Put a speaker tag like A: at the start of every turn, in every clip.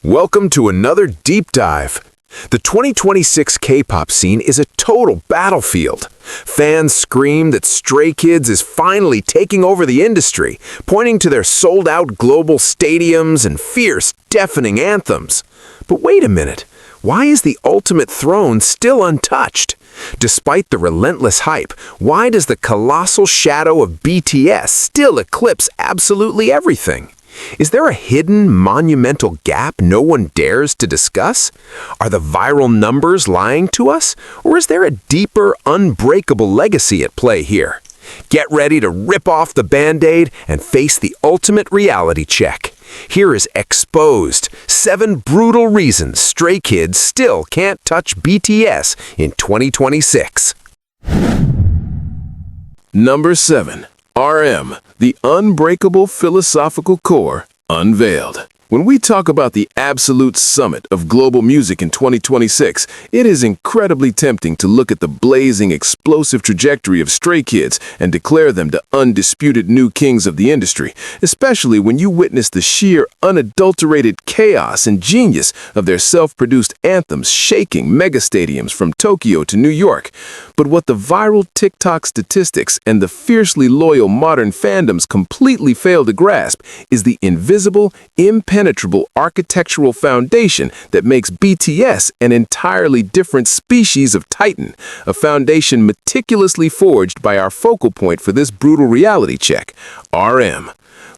A: Welcome to another deep dive. The 2026 K-pop scene is a total battlefield. Fans scream that Stray Kids is finally taking over the industry, pointing to their sold-out global stadiums and fierce, deafening anthems. But wait a minute, why is the ultimate throne still untouched? Despite the relentless hype, why does the colossal shadow of BTS still eclipse absolutely everything? Is there a hidden, monumental gap no one dares to discuss? Are the viral numbers lying to us? Or is there a deeper, unbreakable legacy at play here? Get ready to rip off the Band-Aid and face the ultimate reality check. Here is Exposed, 7 brutal reasons Stray Kids still can't touch BTS in 2026.
B: Number 7. RM, the unbreakable philosophical core, unveiled. When we talk about the absolute summit of global music in 2026, it is incredibly tempting to look at the blazing, explosive trajectory of Stray Kids and declare them the undisputed new kings of the industry, especially when you witness the sheer, unadulterated chaos and genius of their self-produced anthems shaking megastadiums from Tokyo to New York. But what the viral TikTok statistics and the fiercely loyal modern fandoms completely fail to grasp is the invisible, impenetrable architectural foundation that makes BTS an entirely different species of titan, a foundation meticulously forged by our focal point for this brutal reality check, RM.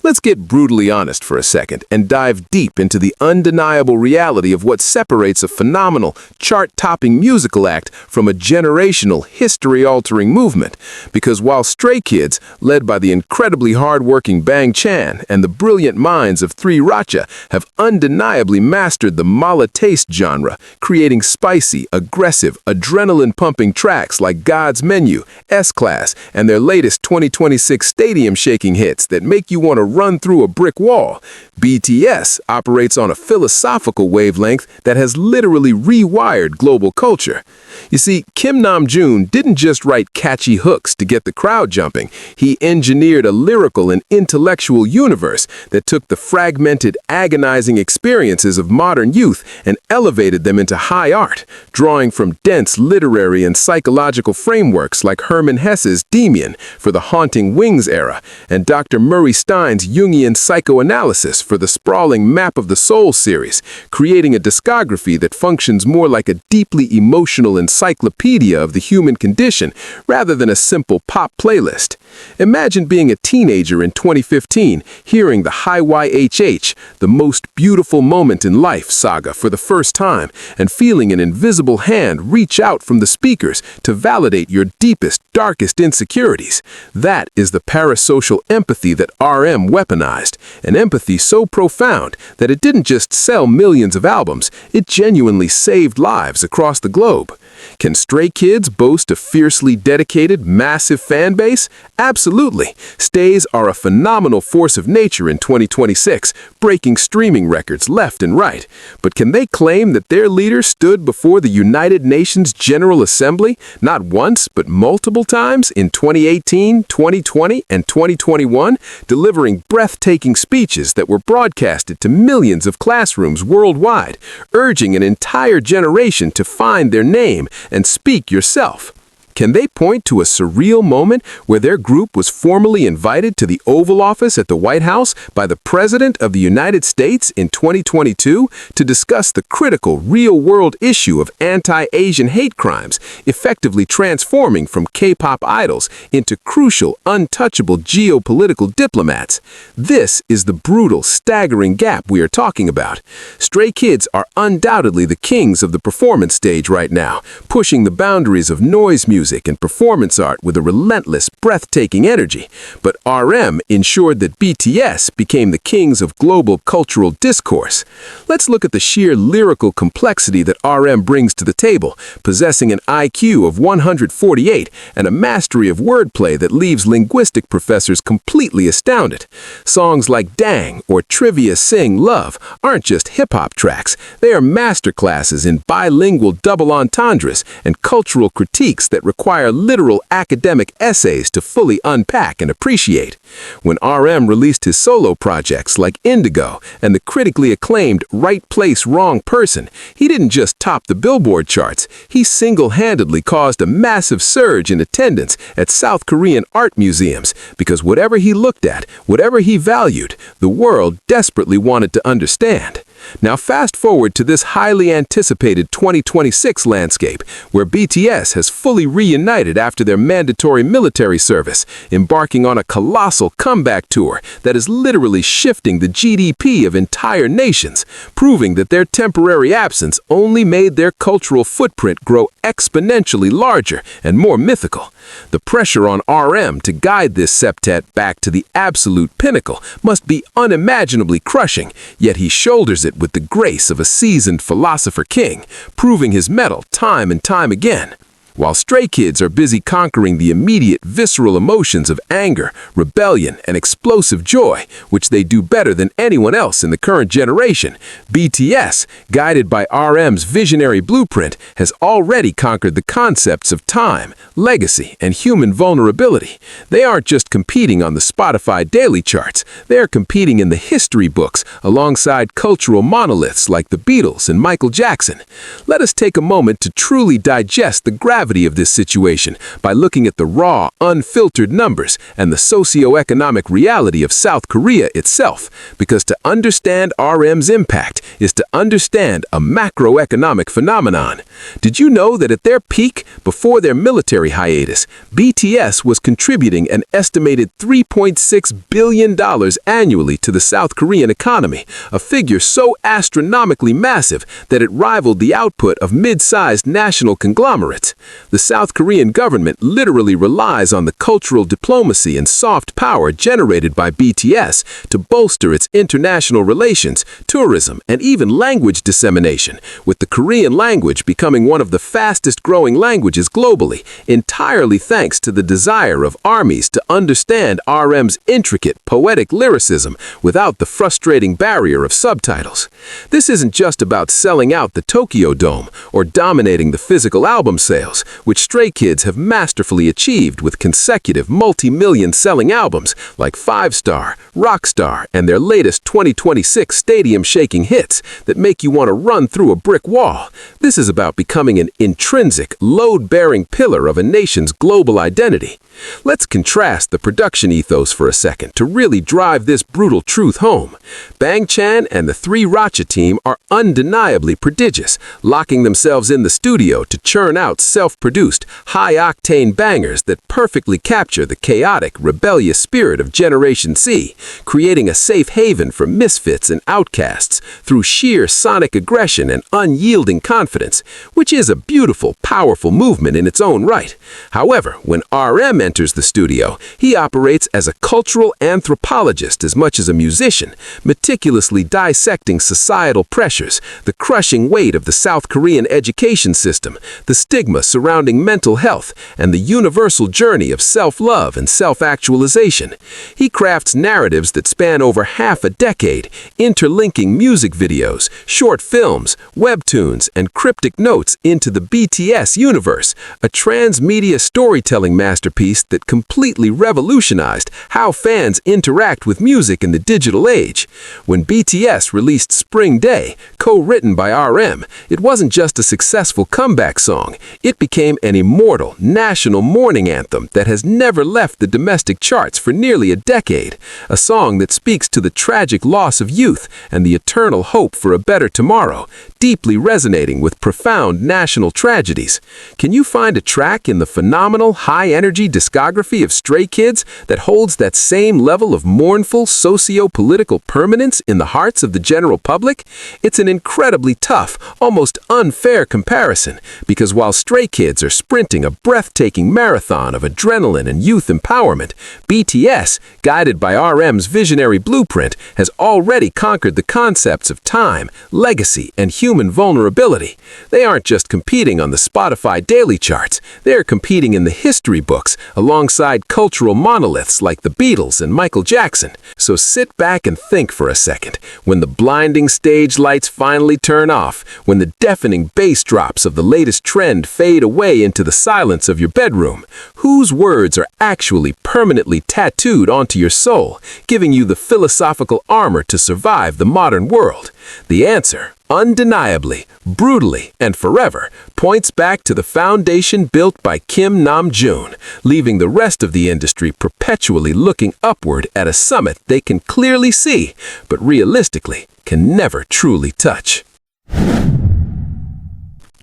B: Let's get brutally honest for a second and dive deep into the undeniable reality of what separates a phenomenal, chart-topping musical act from a generational, history-altering movement. Because while Stray Kids, led by the incredibly hard-working Bang Chan and the brilliant minds of 3 Racha, have undeniably mastered the mala taste genre, creating spicy, aggressive, adrenaline-pumping tracks like God's Menu, S-Class, and their latest 2026 stadium-shaking hits that make you want to run through a brick wall, BTS operates on a philosophical wavelength that has literally rewired global culture. You see, Kim Namjoon didn't just write catchy hooks to get the crowd jumping. He engineered a lyrical and intellectual universe that took the fragmented, agonizing experiences of modern youth and elevated them into high art, drawing from dense literary and psychological frameworks like Hermann Hesse's Demian for the Haunting Wings era and Dr. Murray Stein's Jungian psychoanalysis for the sprawling Map of the Soul series, creating a discography that functions more like a deeply emotional encyclopedia of the human condition rather than a simple pop playlist. Imagine being a teenager in 2015, hearing the High YHH, the most beautiful moment in life saga for the first time, and feeling an invisible hand reach out from the speakers to validate your deepest, darkest insecurities. That is the parasocial empathy that RM weaponized, an empathy so profound that it didn't just sell millions of albums, it genuinely saved lives across the globe. Can Stray Kids boast a fiercely dedicated, massive fan base? Absolutely. Stays are a phenomenal force of nature in 2026, breaking streaming records left and right. But can they claim that their leader stood before the United Nations General Assembly not once but multiple times in 2018, 2020, and 2021, delivering breathtaking speeches that were broadcasted to millions of classrooms worldwide, urging an entire generation to find their name and speak yourself? Can they point to a surreal moment where their group was formally invited to the Oval Office at the White House by the President of the United States in 2022 to discuss the critical real-world issue of anti-Asian hate crimes, effectively transforming from K-pop idols into crucial, untouchable geopolitical diplomats? This is the brutal, staggering gap we are talking about. Stray Kids are undoubtedly the kings of the performance stage right now, pushing the boundaries of noise music and performance art with a relentless, breathtaking energy. But RM ensured that BTS became the kings of global cultural discourse. Let's look at the sheer lyrical complexity that RM brings to the table, possessing an IQ of 148 and a mastery of wordplay that leaves linguistic professors completely astounded. Songs like Dang or Trivia Sing Love aren't just hip-hop tracks. They are masterclasses in bilingual double entendres and cultural critiques that require literal academic essays to fully unpack and appreciate. When RM released his solo projects like Indigo and the critically acclaimed Right Place, Wrong Person, he didn't just top the Billboard charts, he single-handedly caused a massive surge in attendance at South Korean art museums because whatever he looked at, whatever he valued, the world desperately wanted to understand. Now fast forward to this highly anticipated 2026 landscape, where BTS has fully reunited after their mandatory military service, embarking on a colossal comeback tour that is literally shifting the GDP of entire nations, proving that their temporary absence only made their cultural footprint grow exponentially larger and more mythical. The pressure on RM to guide this septet back to the absolute pinnacle must be unimaginably crushing, yet he shoulders it with the grace of a seasoned philosopher king, proving his mettle time and time again. While Stray Kids are busy conquering the immediate visceral emotions of anger, rebellion, and explosive joy, which they do better than anyone else in the current generation, BTS, guided by RM's visionary blueprint, has already conquered the concepts of time, legacy, and human vulnerability. They aren't just competing on the Spotify daily charts, they are competing in the history books alongside cultural monoliths like the Beatles and Michael Jackson. Let us take a moment to truly digest the gravity of this situation by looking at the raw, unfiltered numbers and the socio-economic reality of South Korea itself, because to understand RM's impact is to understand a macroeconomic phenomenon. Did you know that at their peak, before their military hiatus, BTS was contributing an estimated $3.6 billion annually to the South Korean economy, a figure so astronomically massive that it rivaled the output of mid-sized national conglomerates? The South Korean government literally relies on the cultural diplomacy and soft power generated by BTS to bolster its international relations, tourism, and even language dissemination, with the Korean language becoming one of the fastest-growing languages globally, entirely thanks to the desire of armies to understand RM's intricate, poetic lyricism without the frustrating barrier of subtitles. This isn't just about selling out the Tokyo Dome or dominating the physical album sales, which Stray Kids have masterfully achieved with consecutive multi-million selling albums like Five Star, Rockstar, and their latest 2026 stadium-shaking hits that make you want to run through a brick wall. This is about becoming an intrinsic, load-bearing pillar of a nation's global identity. Let's contrast the production ethos for a second to really drive this brutal truth home. Bang Chan and the Three Racha team are undeniably prodigious, locking themselves in the studio to churn out self-produced, high-octane bangers that perfectly capture the chaotic, rebellious spirit of Generation C, creating a safe haven for misfits and outcasts through sheer sonic aggression and unyielding confidence, which is a beautiful, powerful movement in its own right. However, when RM enters the studio, he operates as a cultural anthropologist as much as a musician, meticulously dissecting societal pressures, the crushing weight of the South Korean education system, the stigma surrounding mental health, and the universal journey of self-love and self-actualization. He crafts narratives that span over half a decade, interlinking music videos, short films, webtoons, and cryptic notes into the BTS universe, a transmedia storytelling masterpiece that completely revolutionized how fans interact with music in the digital age. When BTS released Spring Day, co-written by RM, it wasn't just a successful comeback song, it became an immortal, national mourning anthem that has never left the domestic charts for nearly a decade, a song that speaks to the tragic loss of youth and the eternal hope for a better tomorrow, deeply resonating with profound national tragedies. Can you find a track in the phenomenal, high-energy discography of Stray Kids that holds that same level of mournful, socio-political permanence in the hearts of the general public? It's an incredibly tough, almost unfair comparison, because while Stray Kids are sprinting a breathtaking marathon of adrenaline and youth empowerment, BTS, guided by RM's visionary blueprint, has already conquered the concepts of time, legacy, and human vulnerability. They aren't just competing on the Spotify daily charts, they're competing in the history books alongside cultural monoliths like the Beatles and Michael Jackson. So sit back and think for a second. When the blinding stage lights
A: finally turn off, when the deafening bass drops of the latest trend fade away into the silence of your bedroom, whose words are actually permanently tattooed onto your soul, giving you the philosophical armor to survive the modern world? The answer, undeniably, brutally, and forever, points back to the foundation built by Kim Namjoon, leaving the rest of the industry perpetually looking upward at a summit they can clearly see, but realistically can never truly touch.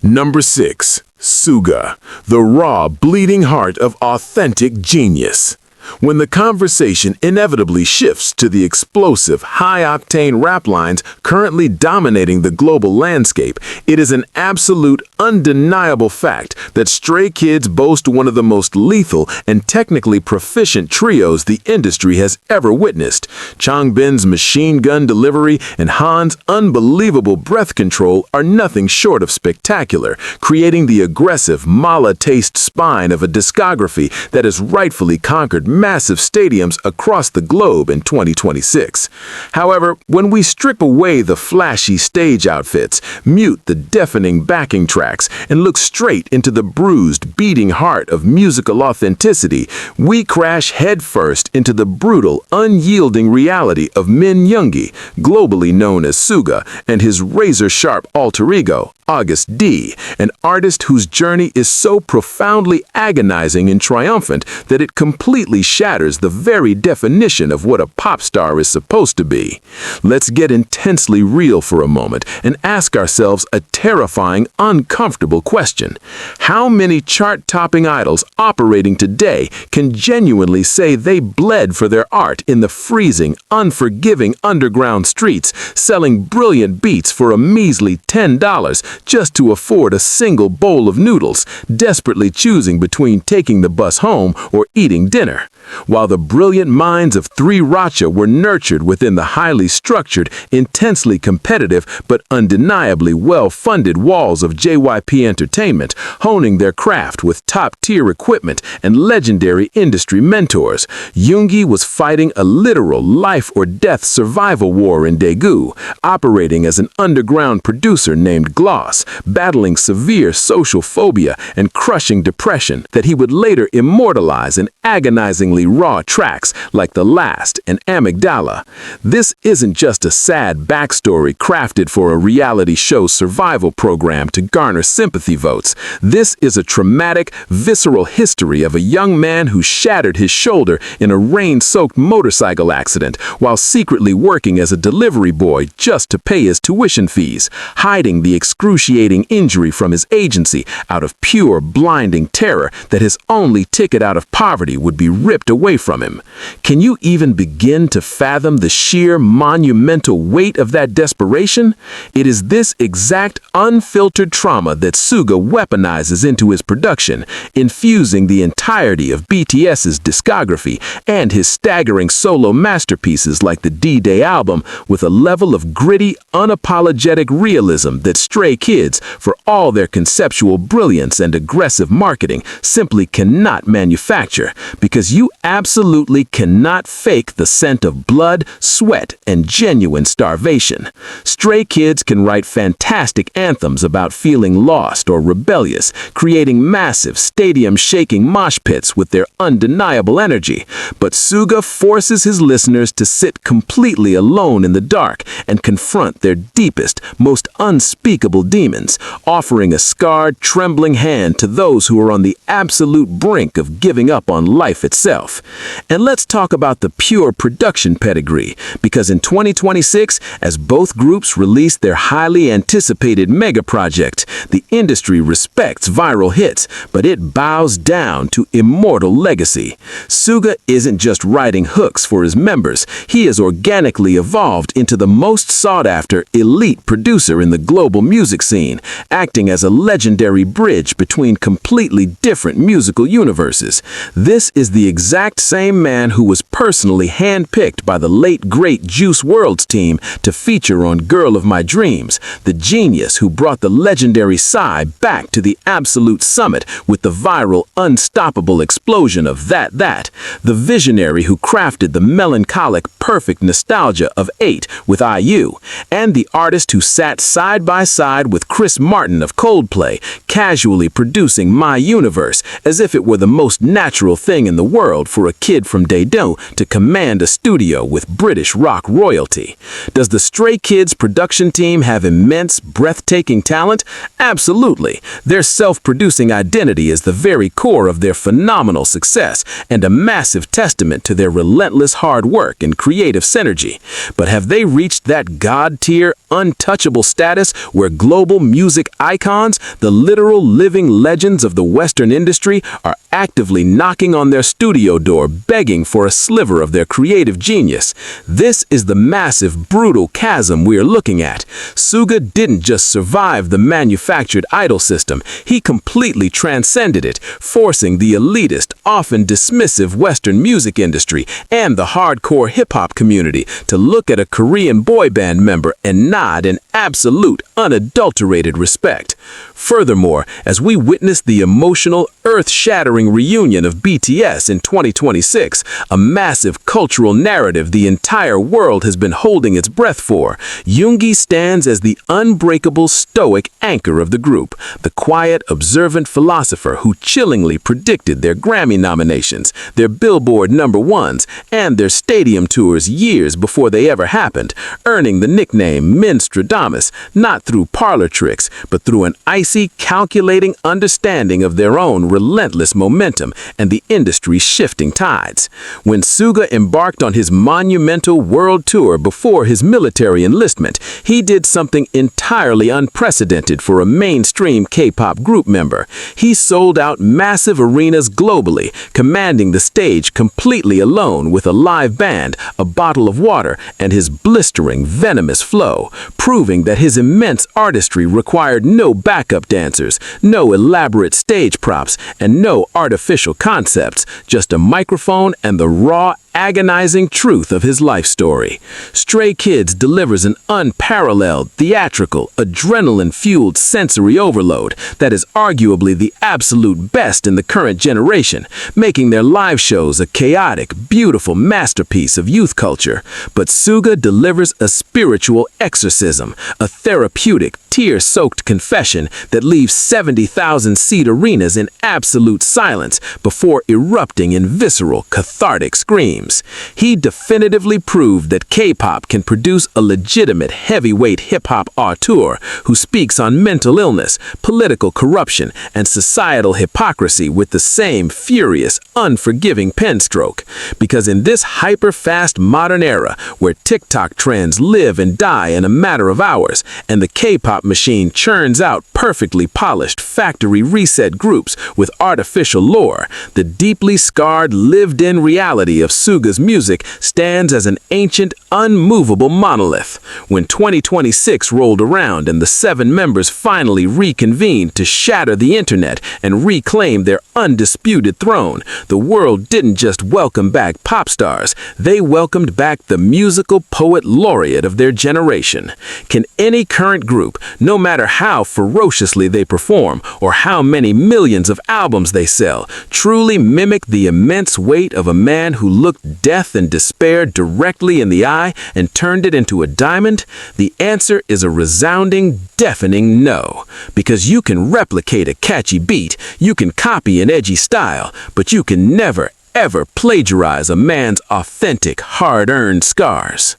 B: Number 6. Suga, the raw, bleeding heart of authentic genius. When the conversation inevitably shifts to the explosive, high-octane rap lines currently dominating the global landscape, it is an absolute, undeniable fact that Stray Kids boast one of the most lethal and technically proficient trios the industry has ever witnessed. Changbin's machine gun delivery and Han's unbelievable breath control are nothing short of spectacular, creating the aggressive, mala-taste spine of a discography that has rightfully conquered massive stadiums across the globe in 2026. However, when we strip away the flashy stage outfits, mute the deafening backing tracks, and look straight into the bruised, beating heart of musical authenticity, we crash headfirst into the brutal, unyielding reality of Min Yoongi, globally known as Suga, and his razor-sharp alter ego, August D, an artist whose journey is so profoundly agonizing and triumphant that it completely shatters the very definition of what a pop star is supposed to be. Let's get intensely real for a moment and ask ourselves a terrifying, uncomfortable question. How many chart-topping idols operating today can genuinely say they bled for their art in the freezing, unforgiving underground streets, selling brilliant beats for a measly $10 just to afford a single bowl of noodles, desperately choosing between taking the bus home or eating dinner? While the brilliant minds of Three Racha were nurtured within the highly structured, intensely competitive, but undeniably well-funded walls of JYP Entertainment, honing their craft with top-tier equipment and legendary industry mentors, Yoongi was fighting a literal life-or-death survival war in Daegu, operating as an underground producer named Gloss, battling severe social phobia and crushing depression that he would later immortalize in agonizingly raw tracks like The Last and Amygdala. This isn't just a sad backstory crafted for a reality show survival program to garner sympathy votes. This is a traumatic, visceral history of a young man who shattered his shoulder in a rain-soaked motorcycle accident while secretly working as a delivery boy just to pay his tuition fees, hiding the excruciating injury from his agency out of pure, blinding terror that his only ticket out of poverty would be ripped away from him. Can you even begin to fathom the sheer monumental weight of that desperation? It is this exact unfiltered trauma that Suga weaponizes into his production, infusing the entirety of BTS's discography and his staggering solo masterpieces like the D-Day album with a level of gritty, unapologetic realism that Stray Kids, for all their conceptual brilliance and aggressive marketing, simply cannot manufacture, because you absolutely cannot fake the scent of blood, sweat, and genuine starvation. Stray Kids can write fantastic anthems about feeling lost or rebellious, creating massive, stadium-shaking mosh pits with their undeniable energy. But Suga forces his listeners to sit completely alone in the dark and confront their deepest, most unspeakable demons, offering a scarred, trembling hand to those who are on the absolute brink of giving up on life itself. And let's talk about the pure production pedigree, because in 2026, as both groups release their highly anticipated mega project, the industry respects viral hits, but it bows down to immortal legacy. Suga isn't just writing hooks for his members, he has organically evolved into the most sought-after elite producer in the global music music scene, acting as a legendary bridge between completely different musical universes. This is the exact same man who was personally handpicked by the late great Juice WRLD's team to feature on Girl of My Dreams, the genius who brought the legendary Psy back to the absolute summit with the viral unstoppable explosion of That, the visionary who crafted the melancholic perfect nostalgia of 8 with IU, and the artist who sat side by side with Chris Martin of Coldplay, casually producing My Universe as if it were the most natural thing in the world for a kid from Daedo to command a studio with British rock royalty. Does the Stray Kids production team have immense, breathtaking talent? Absolutely. Their self-producing identity is the very core of their phenomenal success and a massive testament to their relentless hard work and creative synergy. But have they reached that god-tier, untouchable status where global music icons, the literal living legends of the Western industry, are actively knocking on their studio door begging for a sliver of their creative genius? This is the massive, brutal chasm we are looking at. Suga didn't just survive the manufactured idol system, he completely transcended it, forcing the elitist, often dismissive Western music industry and the hardcore hip-hop community to look at a Korean boy band member and nod in absolute, unadulterated respect. Furthermore, as we witness the emotional, earth-shattering reunion of BTS in 2026, a massive cultural narrative the entire world has been holding its breath for, Yoongi stands as the unbreakable stoic anchor of the group, the quiet, observant philosopher who chillingly predicted their Grammy nominations, their Billboard #1s, and their stadium tours years before they ever happened, earning the nickname Minstradamus, not through parlor tricks, but through an icy, calculating understanding of their own relentless momentum and the industry's shifting tides. When Suga embarked on his monumental world tour before his military enlistment, he did something entirely unprecedented for a mainstream K-pop group member. He sold out massive arenas globally, commanding the stage completely alone with a live band, a bottle of water, and his blistering, venomous flow, proving that his immense artistry required no backup dancers, no elaborate stage props, and no artificial concepts, just a microphone and the raw, agonizing truth of his life story. Stray Kids delivers an unparalleled, theatrical, adrenaline-fueled sensory overload that is arguably the absolute best in the current generation, making their live shows a chaotic, beautiful masterpiece of youth culture. But Suga delivers a spiritual exorcism, a therapeutic, tear-soaked confession that leaves 70,000-seat arenas in absolute silence before erupting in visceral, cathartic screams. He definitively proved that K-pop can produce a legitimate heavyweight hip-hop auteur who speaks on mental illness, political corruption, and societal hypocrisy with the same furious, unforgiving pen stroke. Because in this hyper-fast modern era, where TikTok trends live and die in a matter of hours, and the K-pop machine churns out perfectly polished factory reset groups with artificial lore, the deeply scarred, lived-in reality of Suga's music stands as an ancient, unmovable monolith. When 2026 rolled around and the 7 members finally reconvened to shatter the internet and reclaim their undisputed throne, the world didn't just welcome back pop stars, they welcomed back the musical poet laureate of their generation. Can any current group, no matter how ferociously they perform or how many millions of albums they sell, truly mimic the immense weight of a man who looked death and despair directly in the eye and turned it into a diamond? The answer is a resounding, deafening no. Because you can replicate a catchy beat, you can copy an edgy style, but you can never, ever plagiarize a man's authentic, hard-earned scars.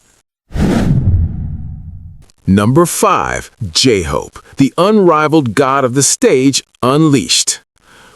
A: Number 5. J-Hope, the unrivaled god of the stage, unleashed.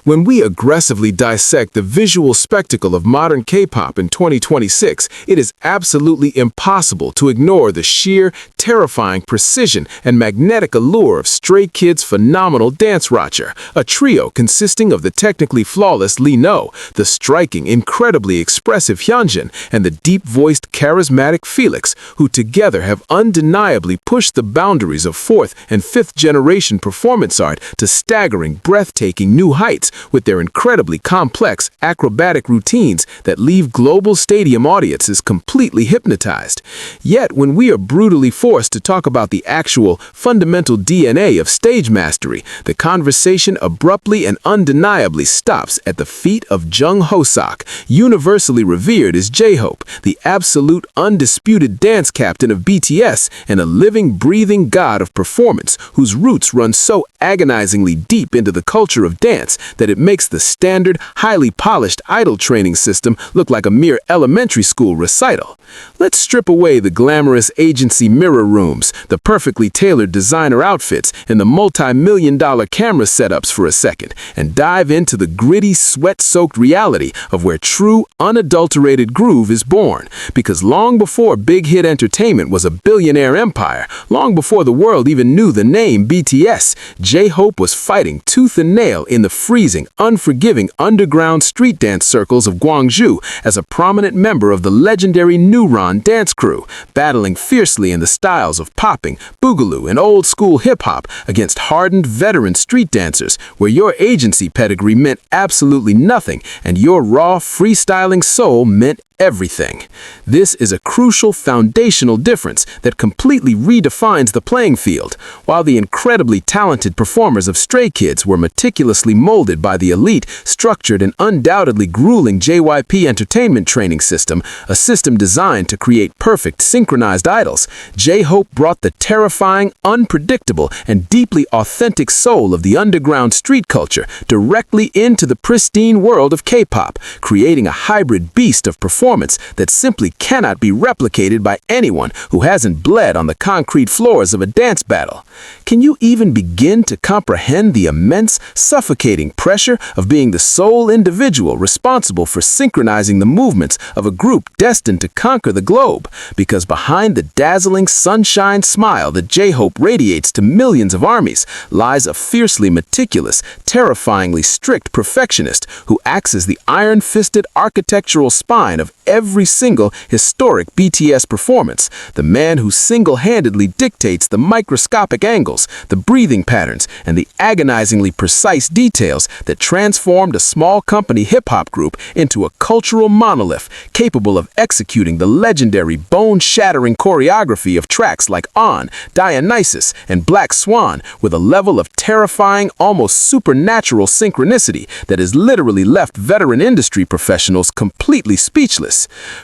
B: When we aggressively dissect the visual spectacle of modern K-pop in 2026, it is absolutely impossible to ignore the sheer, terrifying precision and magnetic allure of Stray Kids' phenomenal dance roster, a trio consisting of the technically flawless Lee No, the striking, incredibly expressive Hyunjin, and the deep-voiced, charismatic Felix, who together have undeniably pushed the boundaries of fourth and fifth generation performance art to staggering, breathtaking new heights with their incredibly complex, acrobatic routines that leave global stadium audiences completely hypnotized. Yet, when we are brutally forced to talk about the actual, fundamental DNA of stage mastery, the conversation abruptly and undeniably stops at the feet of Jungkook, universally revered as J-Hope, the absolute undisputed dance captain of BTS and a living, breathing god of performance whose roots run so agonizingly deep into the culture of dance that it makes the standard, highly polished idol training system look like a mere elementary school recital. Let's strip away the glamorous agency mirror rooms, the perfectly tailored designer outfits, and the multi-million-dollar camera setups for a second, and dive into the gritty, sweat-soaked reality of where true, unadulterated groove is born. Because long before big hit entertainment was a billionaire empire, long before the world even knew the name BTS, J-Hope was fighting tooth and nail in the freezing, unforgiving underground street dance circles of Gwangju as a prominent member of the legendary Neuron dance crew, battling fiercely in the styles of popping, boogaloo, and old-school hip-hop against hardened veteran street dancers, where your agency pedigree meant absolutely nothing and your raw, freestyling soul meant everything. This is a crucial foundational difference that completely redefines the playing field. While the incredibly talented performers of Stray Kids were meticulously molded by the elite, structured, and undoubtedly grueling JYP entertainment training system, a system designed to create perfect synchronized idols, J-Hope brought the terrifying, unpredictable, and deeply authentic soul of the underground street culture directly into the pristine world of K-pop, creating a hybrid beast of performance that simply cannot be replicated by anyone who hasn't bled on the concrete floors of a dance battle. Can you even begin to comprehend the immense, suffocating pressure of being the sole individual responsible for synchronizing the movements of a group destined to conquer the globe? Because behind the dazzling sunshine smile that J-Hope radiates to millions of armies lies a fiercely meticulous, terrifyingly strict perfectionist who acts as the iron-fisted architectural spine of every single historic BTS performance, the man who single-handedly dictates the microscopic angles, the breathing patterns, and the agonizingly precise details that transformed a small company hip-hop group into a cultural monolith capable of executing the legendary bone-shattering choreography of tracks like On, Dionysus, and Black Swan with a level of terrifying, almost supernatural synchronicity that has literally left veteran industry professionals completely speechless.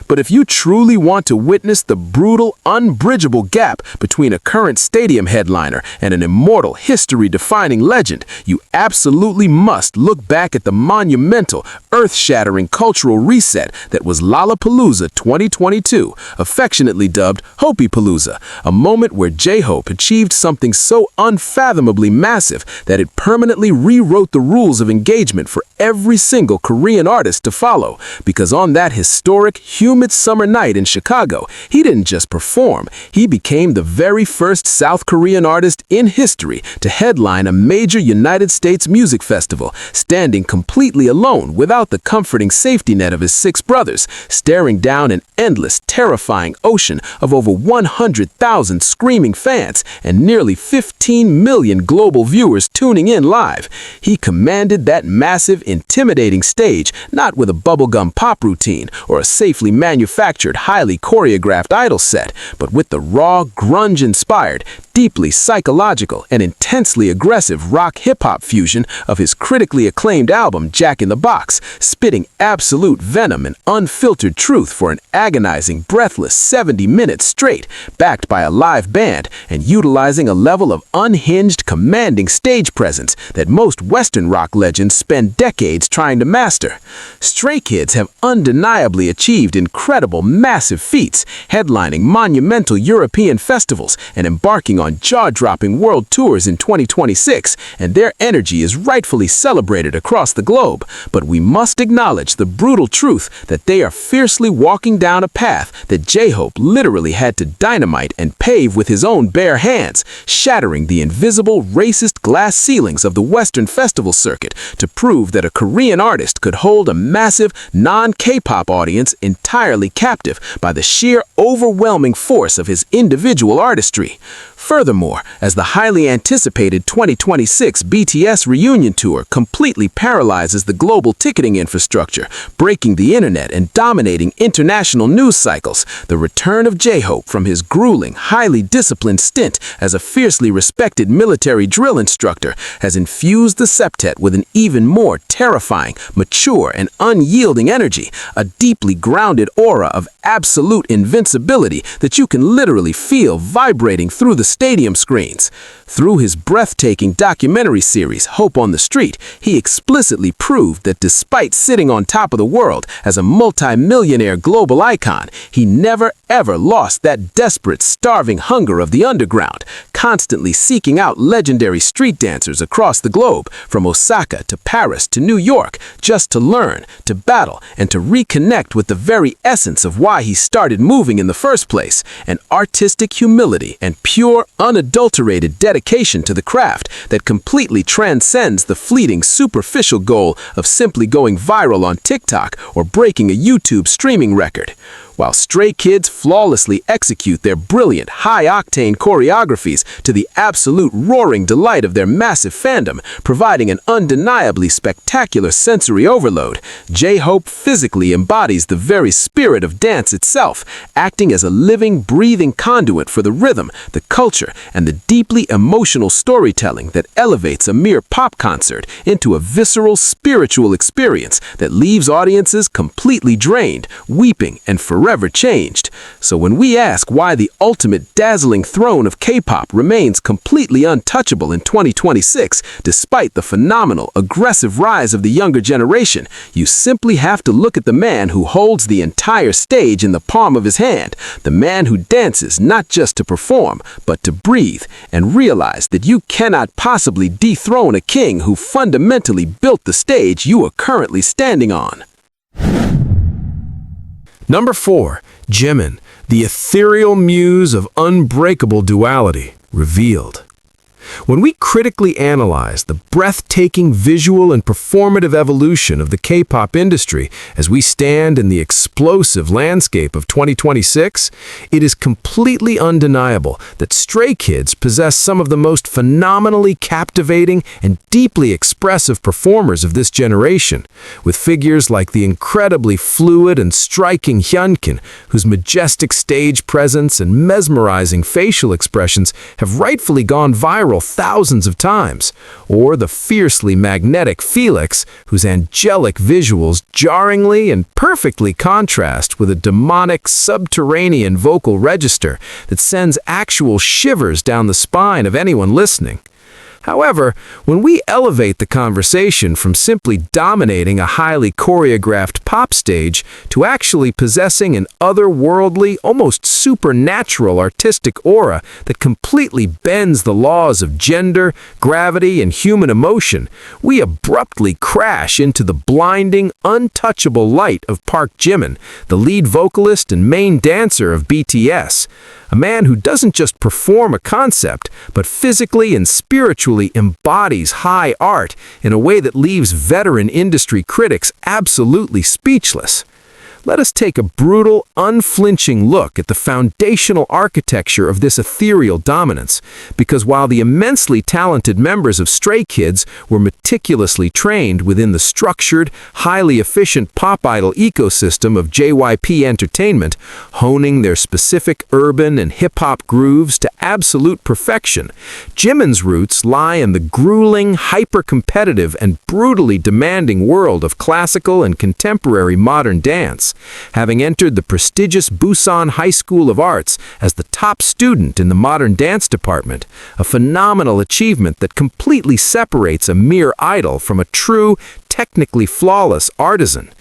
B: But if you truly want to witness the brutal, unbridgeable gap between a current stadium headliner and an immortal, history-defining legend, you absolutely must look back at the monumental, earth-shattering cultural reset that was Lollapalooza 2022, affectionately dubbed Hopiepalooza, a moment where J-Hope achieved something so unfathomably massive that it permanently rewrote the rules of engagement for every single Korean artist to follow. Because on that historic, humid summer night in Chicago, he didn't just perform, he became the very first South Korean artist in history to headline a major United States music festival, standing completely alone without the comforting safety net of his six brothers, staring down an endless, terrifying ocean of over 100,000 screaming fans and nearly 15 million global viewers tuning in live. He commanded that massive, intimidating stage not with a bubblegum pop routine or a safely manufactured, highly choreographed idol set, but with the raw, grunge-inspired, deeply psychological, and intensely aggressive rock hip-hop fusion of his critically acclaimed album Jack in the Box, spitting absolute venom and unfiltered truth for an agonizing, breathless 70 minutes straight, backed by a live band and utilizing a level of unhinged, commanding stage presence that most Western rock legends spend decades trying to master. Stray Kids have undeniably achieved incredible, massive feats, headlining monumental European festivals and embarking
C: on jaw-dropping world tours in 2026, and their energy is rightfully celebrated across the globe. But we must acknowledge the brutal truth that they are fiercely walking down a path that J-Hope literally had to dynamite and pave with his own bare hands, shattering the invisible racist glass ceilings of the Western festival circuit to prove that a Korean artist could hold a massive non-K-pop audience entirely captive by the sheer overwhelming force of his individual artistry. Furthermore, as the highly anticipated 2026 BTS reunion tour completely paralyzes the global ticketing infrastructure, breaking the internet and dominating international news cycles, the return of J-Hope from his grueling, highly disciplined stint as a fiercely respected military drill instructor has infused the septet with an even more terrifying, mature, and unyielding energy, a deeply grounded aura of absolute invincibility that you can literally feel vibrating through the stadium screens. Through his breathtaking documentary series, Hope on the Street, he explicitly proved that despite sitting on top of the world as a multi-millionaire global icon, he never ever lost that desperate, starving hunger of the underground, constantly seeking out legendary street dancers across the globe, from Osaka to Paris to New York, just to learn, to battle, and to reconnect with the very essence of why he started moving in the first place, an artistic humility and pure, unadulterated dedication to the craft that completely transcends the fleeting, superficial goal of simply going viral on TikTok or breaking a YouTube streaming record. While Stray Kids flawlessly execute their brilliant, high-octane choreographies to the absolute roaring delight of their massive fandom, providing an undeniably spectacular sensory overload, J-Hope physically embodies the very spirit of dance itself, acting as a living, breathing conduit for the rhythm, the culture, and the deeply emotional storytelling that elevates a mere pop concert into a visceral, spiritual experience that leaves audiences completely drained, weeping, and forever changed. So when we ask why the ultimate dazzling throne of K-pop remains completely untouchable in 2026, despite the phenomenal, aggressive rise of the younger generation, you simply have to look at the man who holds the entire stage in the palm of his hand, the man who dances not just to perform, but to breathe, and realize that you cannot possibly dethrone a king who fundamentally built the stage you are currently standing on.
B: Number 4. Jimin, the ethereal muse of unbreakable duality, revealed. When we critically analyze the breathtaking visual and performative evolution of the K-pop industry as we stand in the explosive landscape of 2026, it is completely undeniable that Stray Kids possess some of the most phenomenally captivating and deeply expressive performers of this generation, with figures like the incredibly fluid and striking Hyunkin, whose majestic stage presence and mesmerizing facial expressions have rightfully gone viral thousands of times, or the fiercely magnetic Felix, whose angelic visuals jarringly and perfectly contrast with a demonic subterranean vocal register that sends actual shivers down the spine of anyone listening. However, when we elevate the conversation from simply dominating a highly choreographed pop stage to actually possessing an otherworldly, almost supernatural artistic aura that completely bends the laws of gender, gravity, and human emotion, we abruptly crash into the blinding, untouchable light of Park Jimin, the lead vocalist and main dancer of BTS. A man who doesn't just perform a concept, but physically and spiritually embodies high art in a way that leaves veteran industry critics absolutely speechless. Let us take a brutal, unflinching look at the foundational architecture of this ethereal dominance, because while the immensely talented members of Stray Kids were meticulously trained within the structured, highly efficient pop idol ecosystem of JYP Entertainment, honing their specific urban and hip-hop grooves to absolute perfection, Jimin's roots lie in the grueling, hyper-competitive, and brutally demanding world of classical and contemporary modern dance. Having entered the prestigious Busan High School of Arts as the top student in the modern dance department, a phenomenal achievement that completely separates a mere idol from a true, technically flawless artisan.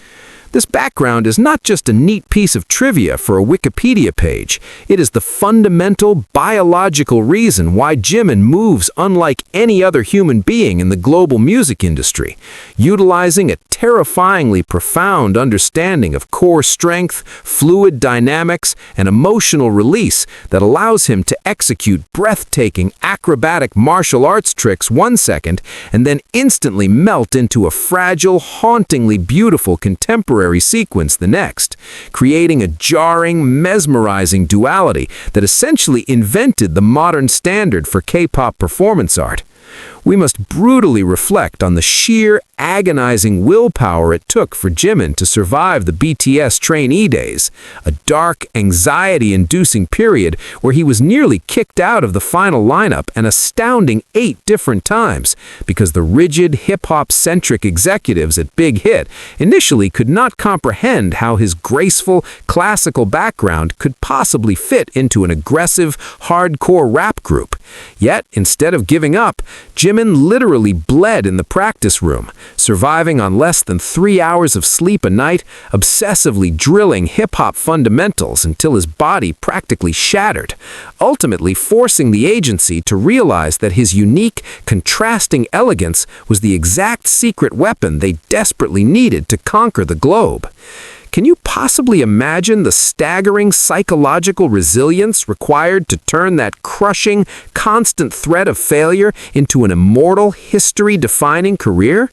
A: This background is not just a neat piece of trivia for a Wikipedia page. It is the fundamental biological reason why Jimin moves unlike any other human being in the global music industry, utilizing a terrifyingly profound understanding of core strength, fluid dynamics, and emotional release that allows him to execute breathtaking acrobatic martial arts tricks 1 second and then instantly melt into a fragile, hauntingly beautiful contemporary sequence the next, creating a jarring, mesmerizing duality that essentially invented the modern standard for K-pop performance art. We must brutally reflect on the sheer, agonizing willpower it took for Jimin to survive the BTS trainee days, a dark, anxiety-inducing period where he was nearly kicked out of the final lineup an astounding 8 different times because the rigid, hip-hop-centric executives at Big Hit initially could not comprehend how his graceful, classical background could possibly fit into an aggressive, hardcore rap group. Yet, instead of giving up, Jimin literally bled in the practice room, surviving on less than 3 hours of sleep a night, obsessively drilling hip-hop fundamentals until his body practically shattered, ultimately forcing the agency to realize that his unique, contrasting elegance was the exact secret weapon they desperately needed to conquer the globe. Can you possibly imagine the staggering psychological resilience required to turn that crushing, constant threat of failure into an immortal, history-defining career?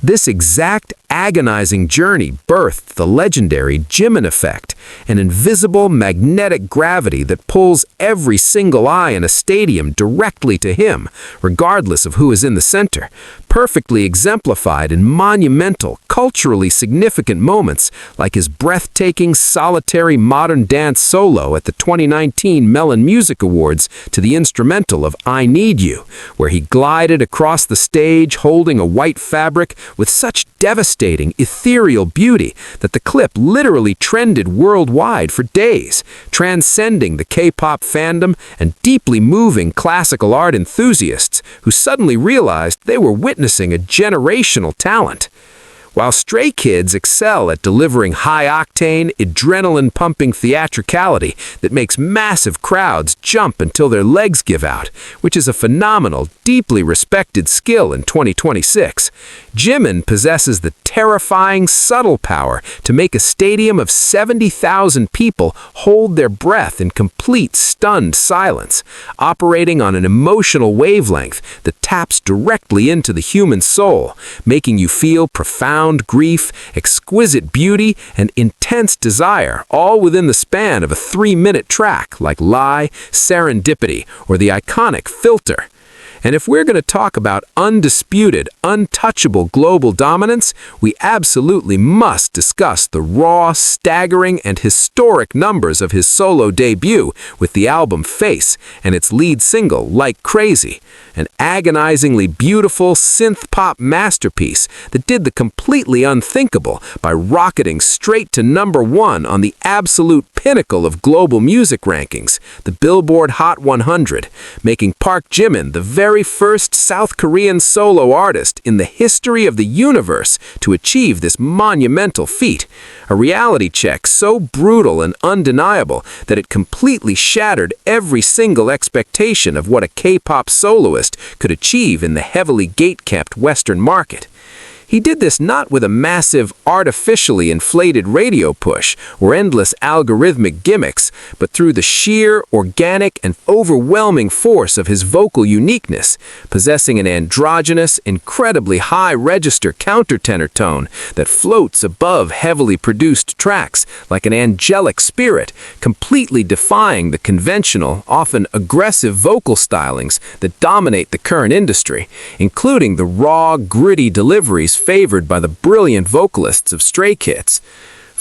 A: This exact agonizing journey birthed the legendary Jimin effect, an invisible magnetic gravity that pulls every single eye in a stadium directly to him, regardless of who is in the center, perfectly exemplified in monumental, culturally significant moments like his breathtaking, solitary modern dance solo at the 2019 Melon Music Awards to the instrumental of I Need You, where he glided across the stage holding a white fabric with such devastating, ethereal beauty that the clip literally trended worldwide for days, transcending the K-pop fandom and deeply moving classical art enthusiasts who suddenly realized they were witnessing a generational talent. While Stray Kids excel at delivering high-octane, adrenaline-pumping theatricality that makes massive crowds jump until their legs give out, which is a phenomenal, deeply respected skill in 2026, Jimin possesses the terrifying, subtle power to make a stadium of 70,000 people hold their breath in complete, stunned silence, operating on an emotional wavelength that taps directly into the human soul, making you feel profound grief, exquisite beauty, and intense desire, all within the span of a 3-minute track like Lie, Serendipity, or the iconic Filter. And if we're going to talk about undisputed, untouchable global dominance, we absolutely must discuss the raw, staggering, and historic numbers of his solo debut with the album Face and its lead single, Like Crazy, an agonizingly beautiful synth-pop masterpiece that did the completely unthinkable by rocketing straight to #1 on the absolute pinnacle of global music rankings, the Billboard Hot 100, making Park Jimin the very first South Korean solo artist in the history of the universe to achieve this monumental feat, a reality check so brutal and undeniable that it completely shattered every single expectation of what a K-pop soloist could achieve in the heavily gate-kept Western market. He did this not with a massive, artificially inflated radio push or endless algorithmic gimmicks, but through the sheer, organic, and overwhelming force of his vocal uniqueness, possessing an androgynous, incredibly high-register countertenor tone that floats above heavily produced tracks like an angelic spirit, completely defying the conventional, often aggressive vocal stylings that dominate the current industry, including the raw, gritty deliveries favored by the brilliant vocalists of Stray Kids.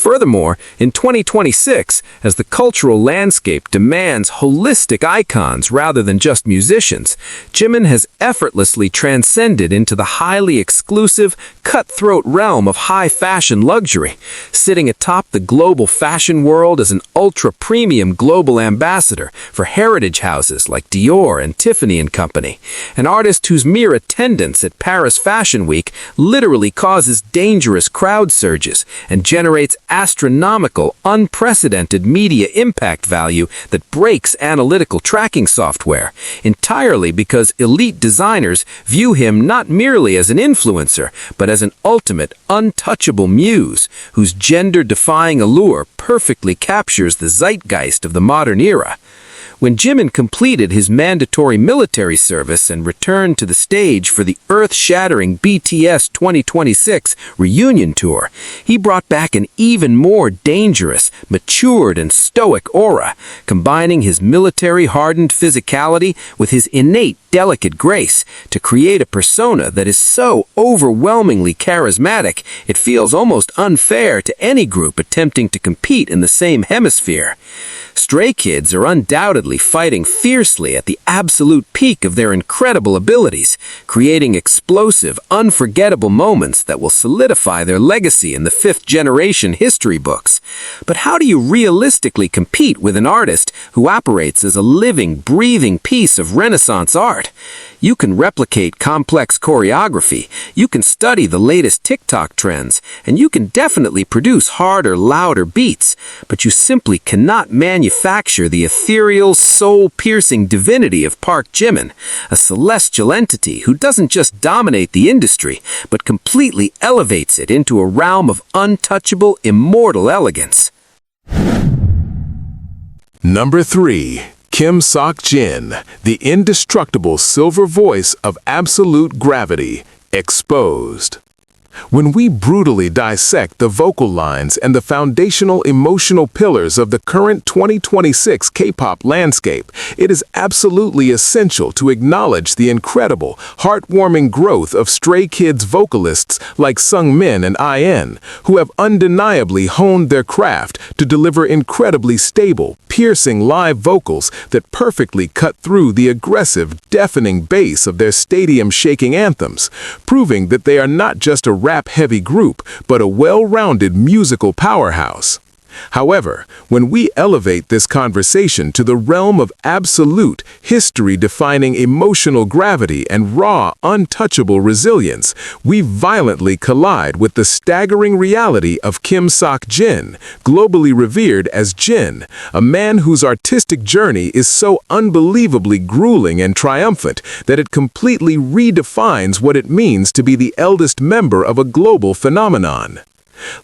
C: Furthermore, in 2026, as the cultural landscape demands holistic icons rather than just musicians, Jimin has effortlessly transcended into the highly exclusive, cutthroat realm of high fashion luxury, sitting atop the global fashion world as an ultra-premium global ambassador for heritage houses like Dior and Tiffany & Company, an artist whose mere attendance at Paris Fashion Week literally causes dangerous crowd surges and generates astronomical, unprecedented media impact value that breaks analytical tracking software, entirely because elite designers view him not merely as an influencer, but as an ultimate, untouchable muse, whose gender-defying allure perfectly captures the zeitgeist of the modern era. When Jimin completed his mandatory military service and returned to the stage for the earth-shattering BTS 2026 reunion tour, he brought back an even more dangerous, matured, and stoic aura, combining his military-hardened physicality with his innate delicate grace to create a persona that is so overwhelmingly charismatic it feels almost unfair to any group attempting to compete in the same hemisphere. Stray Kids are undoubtedly fighting fiercely at the absolute peak of their incredible abilities, creating explosive, unforgettable moments that will solidify their legacy in the fifth-generation history books. But how do you realistically compete with an artist who operates as a living, breathing piece of Renaissance art? You can replicate complex choreography, you can study the latest TikTok trends, and you can definitely produce harder, louder beats, but you simply cannot manufacture the ethereal, soul-piercing divinity of Park Jimin, a celestial entity who doesn't just dominate the industry, but completely elevates it into a realm of untouchable, immortal elegance.
B: Number 3. Kim Sok-jin, the indestructible silver voice of absolute gravity, exposed. When we brutally dissect the vocal lines and the foundational emotional pillars of the current 2026 K-pop landscape, it is absolutely essential to acknowledge the incredible, heartwarming growth of Stray Kids vocalists like Sungmin and IN, who have undeniably honed their craft to deliver incredibly stable, piercing live vocals that perfectly cut through the aggressive, deafening bass of their stadium-shaking anthems, proving that they are not just a rap-heavy group, but a well-rounded musical powerhouse. However, when we elevate this conversation to the realm of absolute, history-defining emotional gravity and raw, untouchable resilience, we violently collide with the staggering reality of Kim Sok-jin, globally revered as Jin, a man whose artistic journey is so unbelievably grueling and triumphant that it completely redefines what it means to be the eldest member of a global phenomenon.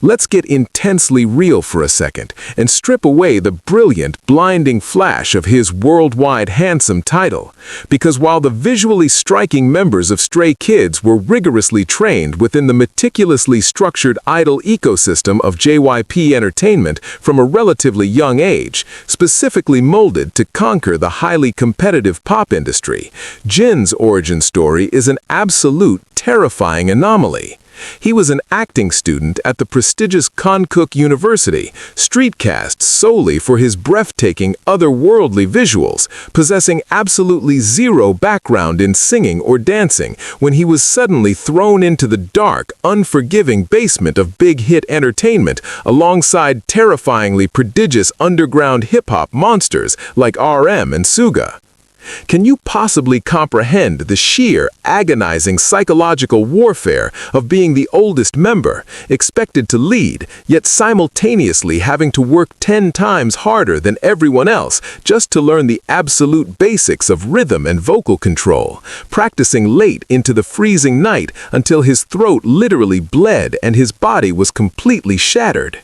B: Let's get intensely real for a second and strip away the brilliant, blinding flash of his worldwide handsome title. Because while the visually striking members of Stray Kids were rigorously trained within the meticulously structured idol ecosystem of JYP Entertainment from a relatively young age, specifically molded to conquer the highly competitive pop industry, Jin's origin story is an absolute terrifying anomaly. He was an acting student at the prestigious Jungkook University, streetcast solely for his breathtaking, otherworldly visuals, possessing absolutely zero background in singing or dancing when he was suddenly thrown into the dark, unforgiving basement of Big Hit Entertainment alongside terrifyingly prodigious underground hip-hop monsters like RM and Suga. Can you possibly comprehend the sheer, agonizing psychological warfare of being the oldest member, expected to lead, yet simultaneously having to work 10 times harder than everyone else just to learn the absolute basics of rhythm and vocal control, practicing late into the freezing night until his throat literally bled and his body was completely shattered?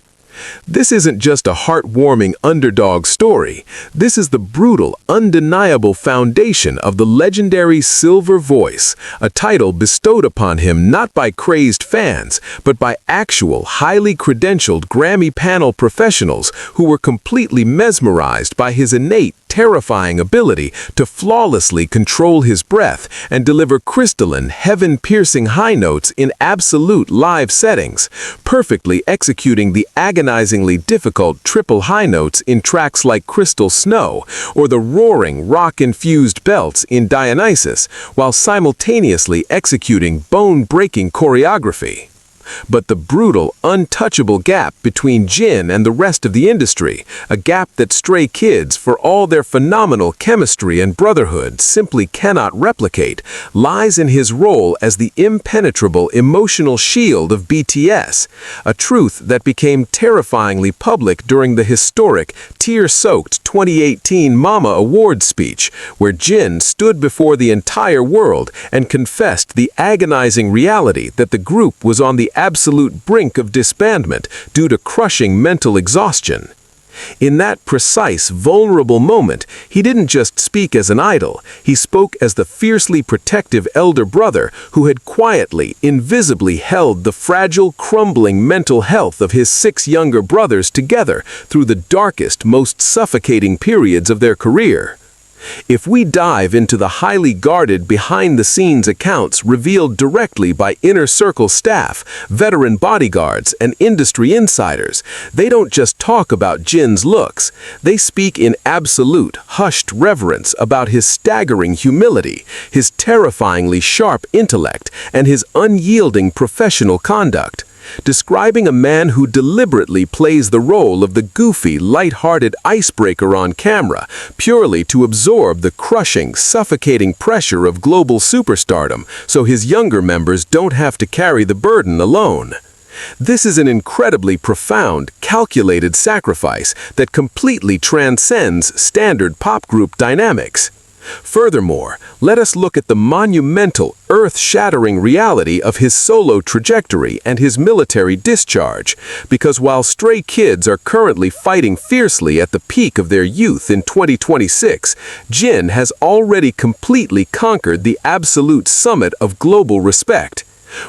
B: This isn't just a heartwarming underdog story. This is the brutal, undeniable foundation of the legendary Silver Voice, a title bestowed upon him not by crazed fans, but by actual, highly credentialed Grammy panel professionals who were completely mesmerized by his innate, terrifying ability to flawlessly control his breath and deliver crystalline, heaven-piercing high notes in absolute live settings, perfectly executing the agonizing agonizingly difficult triple high notes in tracks like Crystal Snow, or the roaring, rock-infused belts in Dionysus, while simultaneously executing bone-breaking choreography. But the brutal, untouchable gap between Jin and the rest of the industry, a gap that Stray Kids, for all their phenomenal chemistry and brotherhood, simply cannot replicate, lies in his role as the impenetrable emotional shield of BTS, a truth that became terrifyingly public during the historic, tear-soaked 2018 Mama Awards speech, where Jin stood before the entire world and confessed the agonizing reality that the group was on the absolute brink of disbandment due to crushing mental exhaustion. In that precise, vulnerable moment, he didn't just speak as an idol, he spoke as the fiercely protective elder brother who had quietly, invisibly held the fragile, crumbling mental health of his 6 younger brothers together through the darkest, most suffocating periods of their career. If we dive into the highly guarded behind-the-scenes accounts revealed directly by inner circle staff, veteran bodyguards, and industry insiders, they don't just talk about Jin's looks. They speak in absolute, hushed reverence about his staggering humility, his terrifyingly sharp intellect, and his unyielding professional conduct. Describing a man who deliberately plays the role of the goofy, light-hearted icebreaker on camera, purely to absorb the crushing, suffocating pressure of global superstardom, so his younger members don't have to carry the burden alone. This is an incredibly profound, calculated sacrifice that completely transcends standard pop group dynamics. Furthermore, let us look at the monumental, earth-shattering reality of his solo trajectory and his military discharge, because while Stray Kids are currently fighting fiercely at the peak of their youth in 2026, Jin has already completely conquered the absolute summit of global respect.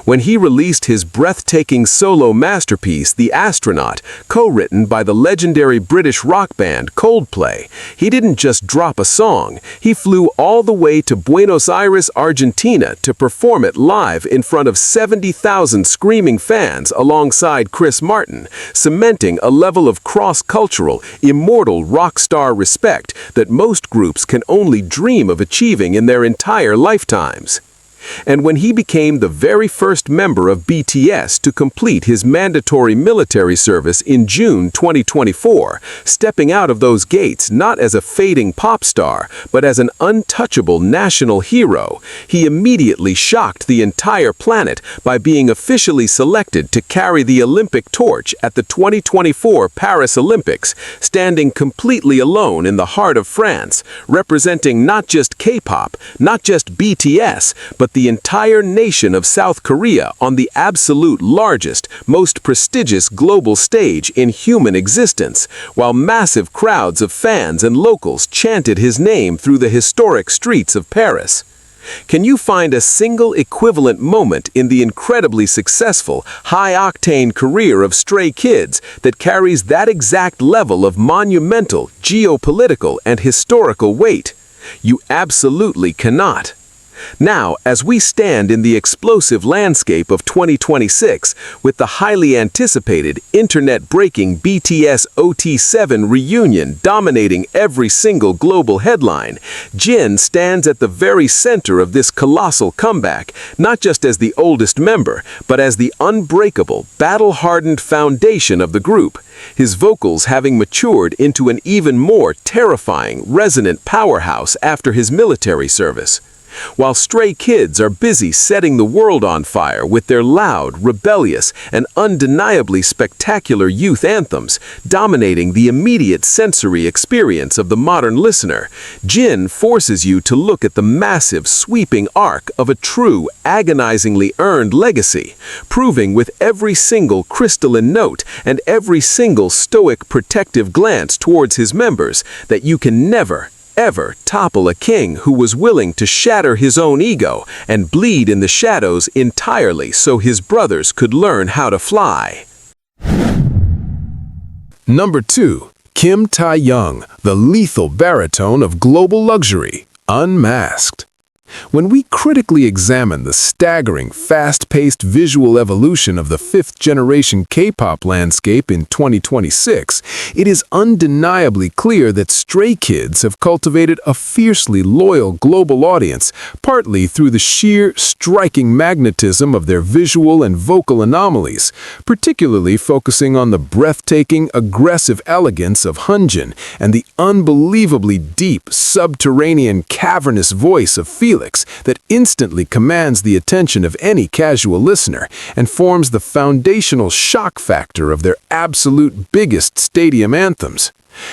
B: When he released his breathtaking solo masterpiece, The Astronaut, co-written by the legendary British rock band Coldplay, he didn't just drop a song, he flew all the way to Buenos Aires, Argentina to perform it live in front of 70,000 screaming fans alongside Chris Martin, cementing a level of cross-cultural, immortal rock star respect that most groups can only dream of achieving in their entire lifetimes. And when he became the very first member of BTS to complete his mandatory military service in June 2024, stepping out of those gates not as a fading pop star, but as an untouchable national hero, he immediately shocked the entire planet by being officially selected to carry the Olympic torch at the 2024 Paris Olympics, standing completely alone in the heart of France, representing not just K-pop, not just BTS, but the entire nation of South Korea on the absolute largest, most prestigious global stage in human existence, while massive crowds of fans and locals chanted his name through the historic streets of Paris. Can you find a single equivalent moment in the incredibly successful, high-octane career of Stray Kids that carries that exact level of monumental, geopolitical, and historical weight? You absolutely cannot. Now, as we stand in the explosive landscape of 2026, with the highly anticipated, internet-breaking BTS OT7 reunion dominating every single global headline, Jin stands at the very center of this colossal comeback, not just as the oldest member, but as the unbreakable, battle-hardened foundation of the group, his vocals having matured into an even more terrifying, resonant powerhouse after his military service. While Stray Kids are busy setting the world on fire with their loud, rebellious, and undeniably spectacular youth anthems, dominating the immediate sensory experience of the modern listener, Jin forces you to look at the massive, sweeping arc of a true, agonizingly earned legacy, proving with every single crystalline note and every single stoic, protective glance towards his members that you can never, ever topple a king who was willing to shatter his own ego and bleed in the shadows entirely so his brothers could learn how to fly. Number 2. Kim Tae-young, the lethal baritone of global luxury, unmasked. When we critically examine the staggering, fast-paced visual evolution of the fifth-generation K-pop landscape in 2026, it is undeniably clear that Stray Kids have cultivated a fiercely loyal global audience, partly through the sheer, striking magnetism of their visual and vocal anomalies, particularly focusing on the breathtaking, aggressive elegance of Hyunjin and the unbelievably deep, subterranean, cavernous voice of Felix that instantly commands the attention of any casual listener and forms the foundational shock factor of their absolute biggest stadium anthems.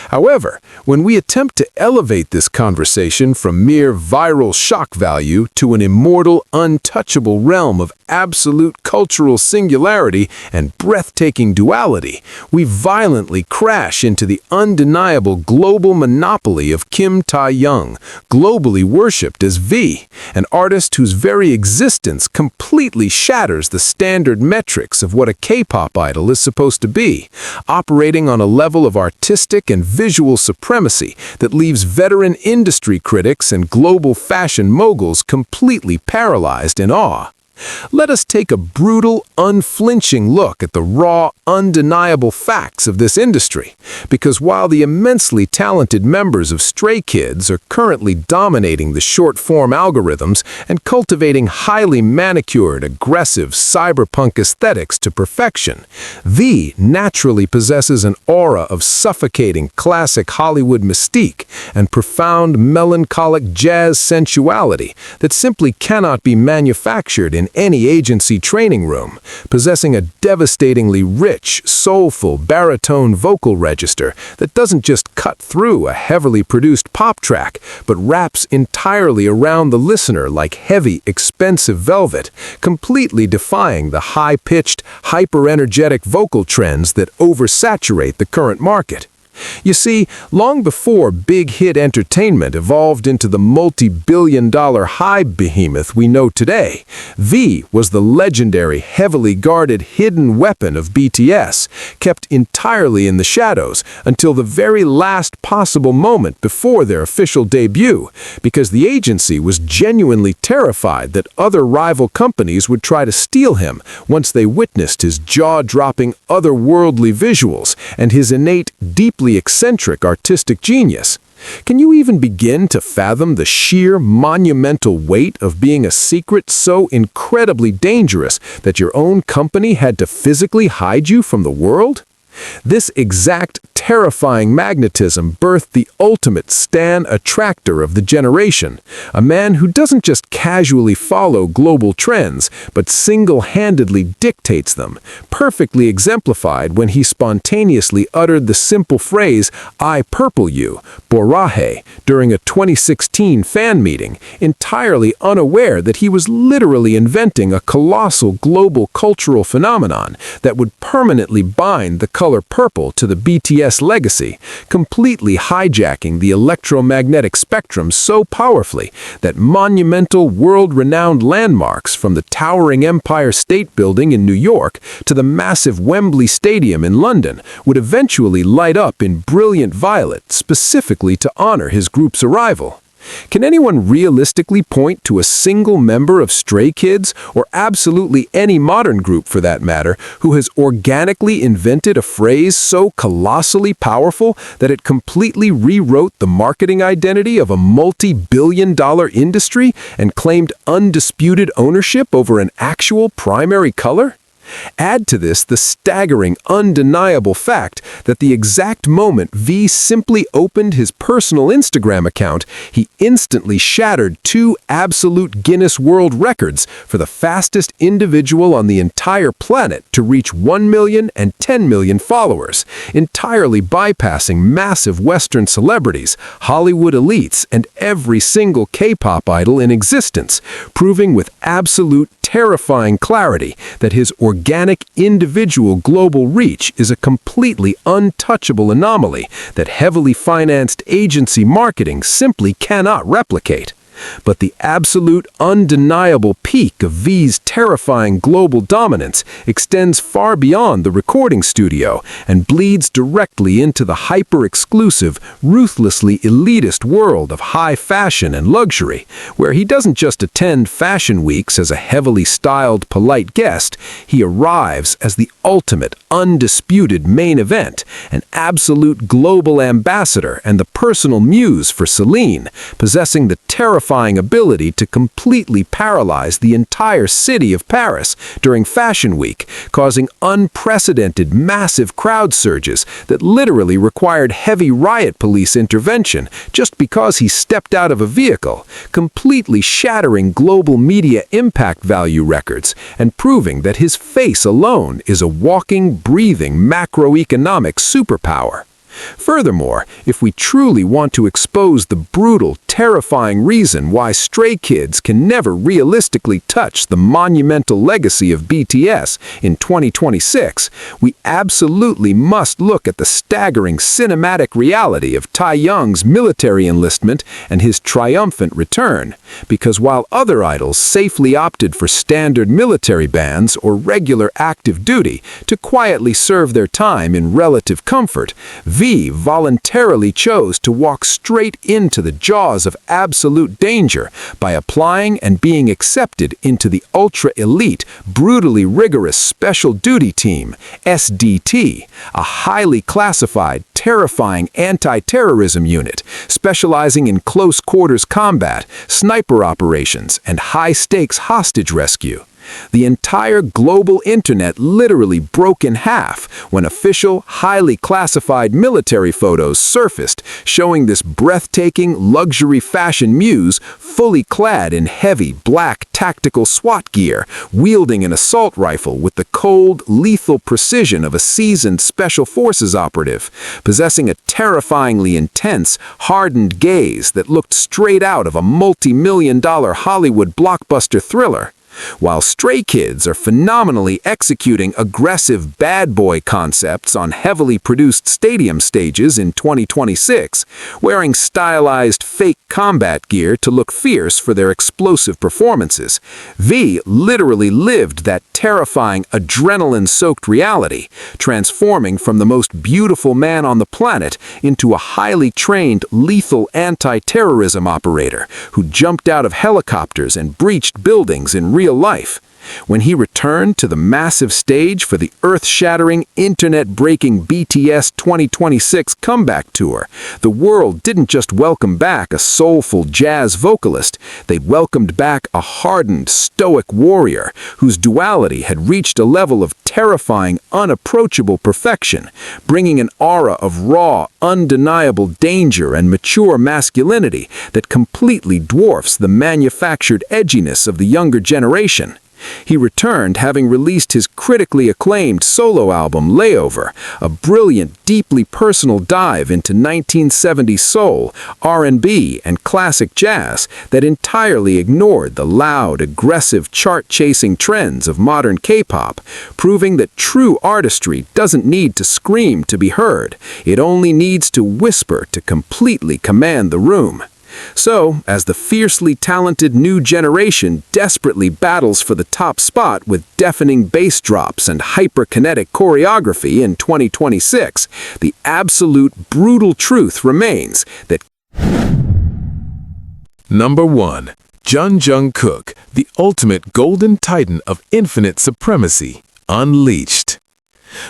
B: However, when we attempt to elevate this conversation from mere viral shock value to an immortal, untouchable realm of absolute cultural singularity and breathtaking duality, we violently crash into the undeniable global monopoly of Kim Tae-young, globally worshipped as V, an artist whose very existence completely shatters the standard metrics of what a K-pop idol is supposed to be, operating on a level of artistic and visual supremacy that leaves veteran industry critics and global fashion moguls completely paralyzed in awe. Let us take a brutal, unflinching look at the raw, undeniable facts of this industry, because while the immensely talented members of Stray Kids are currently dominating the short-form algorithms and cultivating highly manicured, aggressive, cyberpunk aesthetics to perfection, V naturally possesses an aura of suffocating classic Hollywood mystique and profound, melancholic jazz sensuality that simply cannot be manufactured in any agency training room, possessing a devastatingly rich, soulful baritone vocal register that doesn't just cut through a heavily produced pop track, but wraps entirely around the listener like heavy, expensive velvet, completely defying the high-pitched, hyper-energetic vocal trends that oversaturate the current market. You see, long before big hit entertainment evolved into the multi-billion-dollar hype behemoth we know today, V was the legendary, heavily guarded hidden weapon of BTS, kept entirely in the shadows until the very last possible moment before their official debut, because the agency was genuinely terrified that other rival companies would try to steal him once they witnessed his jaw-dropping, otherworldly visuals and his innate, deeply eccentric artistic genius. Can you even begin to fathom the sheer, monumental weight of being a secret so incredibly dangerous that your own company had to physically hide you from the world? This exact terrifying magnetism birthed the ultimate stan attractor of the generation, a man who doesn't just casually follow global trends, but single-handedly dictates them, perfectly exemplified when he spontaneously uttered the simple phrase, "I purple you," Borahe, during a 2016 fan meeting, entirely unaware that he was literally inventing a colossal global cultural phenomenon that would permanently bind the color purple to the BTS legacy, completely hijacking the electromagnetic spectrum so powerfully that monumental, world-renowned landmarks from the towering Empire State Building in New York to the massive Wembley Stadium in London would eventually light up in brilliant violet specifically to honor his group's arrival. Can anyone realistically point to a single member of Stray Kids, or absolutely any modern group for that matter, who has organically invented a phrase so colossally powerful that it completely rewrote the marketing identity of a multi-billion-dollar industry and claimed undisputed ownership over an actual primary color? Add to this the staggering, undeniable fact that the exact moment V simply opened his personal Instagram account, he instantly shattered 2 absolute Guinness World Records for the fastest individual on the entire planet to reach 1 million and 10 million followers, entirely bypassing massive Western celebrities, Hollywood elites, and every single K-pop idol in existence, proving with absolute terrifying clarity that his organic, individual global reach is a completely untouchable anomaly that heavily financed agency marketing simply cannot replicate.
A: But the absolute undeniable peak of V's terrifying global dominance extends far beyond the recording studio and bleeds directly into the hyper-exclusive, ruthlessly elitist world of high fashion and luxury, where he doesn't just attend fashion weeks as a heavily styled, polite guest, he arrives as the ultimate, undisputed main event, an absolute global ambassador and the personal muse for Celine, possessing the terrifying ability to completely paralyze the entire city of Paris during Fashion Week, causing unprecedented massive crowd surges that literally required heavy riot police intervention just because he stepped out of a vehicle, completely shattering global media impact value records and proving that his face alone is a walking, breathing macroeconomic superpower. Furthermore, if we truly want to expose the brutal, terrifying reason why Stray Kids can never realistically touch the monumental legacy of BTS in 2026, we absolutely must look at the staggering cinematic reality of Taehyung's military enlistment and his triumphant return. Because while other idols safely opted for standard military bands or regular active duty to quietly serve their time in relative comfort, V voluntarily chose to walk straight into the jaws of absolute danger by applying and being accepted into the ultra-elite, brutally rigorous Special Duty Team, SDT, a highly classified, terrifying anti-terrorism unit specializing in close-quarters combat, sniper operations, and high-stakes hostage rescue. The entire global internet literally broke in half when official, highly classified military photos surfaced showing this breathtaking luxury fashion muse fully clad in heavy black tactical SWAT gear, wielding an assault rifle with the cold, lethal precision of a seasoned special forces operative, possessing a terrifyingly intense, hardened gaze that looked straight out of a multi-million-dollar Hollywood blockbuster thriller. While Stray Kids are phenomenally executing aggressive bad boy concepts on heavily produced stadium stages in 2026, wearing stylized fake combat gear to look fierce for their explosive performances, V literally lived that terrifying adrenaline-soaked reality, transforming from the most beautiful man on the planet into a highly trained, lethal anti-terrorism operator who jumped out of helicopters and breached buildings in real life. When he returned to the massive stage for the earth-shattering, internet-breaking BTS 2026 comeback tour, the world didn't just welcome back a soulful jazz vocalist, they welcomed back a hardened, stoic warrior whose duality had reached a level of terrifying, unapproachable perfection, bringing an aura of raw, undeniable danger and mature masculinity that completely dwarfs the manufactured edginess of the younger generation. He returned having released his critically acclaimed solo album Layover, a brilliant, deeply personal dive into 1970s soul, R&B, and classic jazz that entirely ignored the loud, aggressive, chart-chasing trends of modern K-pop, proving that true artistry doesn't need to scream to be heard. It only needs to whisper to completely command the room. So, as the fiercely talented new generation desperately battles for the top spot with deafening bass drops and hyperkinetic choreography in 2026, the absolute brutal truth remains that
B: Number 1. Jungkook, the ultimate golden titan of infinite supremacy, unleashed.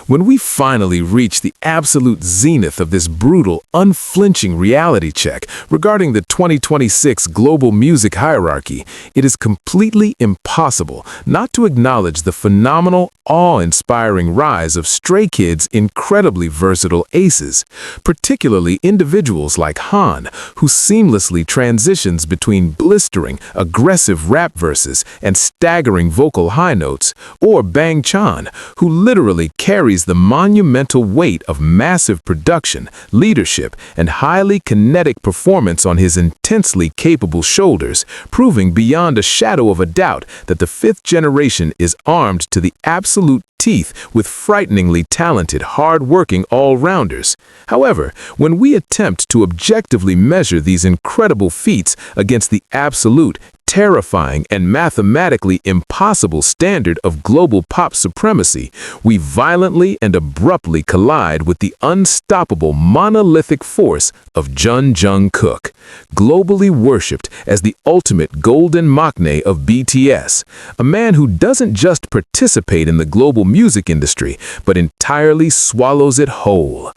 B: When we finally reach the absolute zenith of this brutal, unflinching reality check regarding the 2026 global music hierarchy, it is completely impossible not to acknowledge the phenomenal, awe-inspiring rise of Stray Kids' incredibly versatile aces, particularly individuals like Han, who seamlessly transitions between blistering, aggressive rap verses and staggering vocal high notes, or Bang Chan, who literally carries the monumental weight of massive production, leadership, and highly kinetic performance on his intensely capable shoulders, proving beyond a shadow of a doubt that the fifth generation is armed to the absolute teeth with frighteningly talented, hard-working all-rounders. However, when we attempt to objectively measure these incredible feats against the absolute, terrifying, and mathematically impossible standard of global pop supremacy, we violently and abruptly collide with the unstoppable monolithic force of Jungkook, globally worshipped as the ultimate golden maknae of BTS, a man who doesn't just participate in the global music industry, but entirely swallows it whole.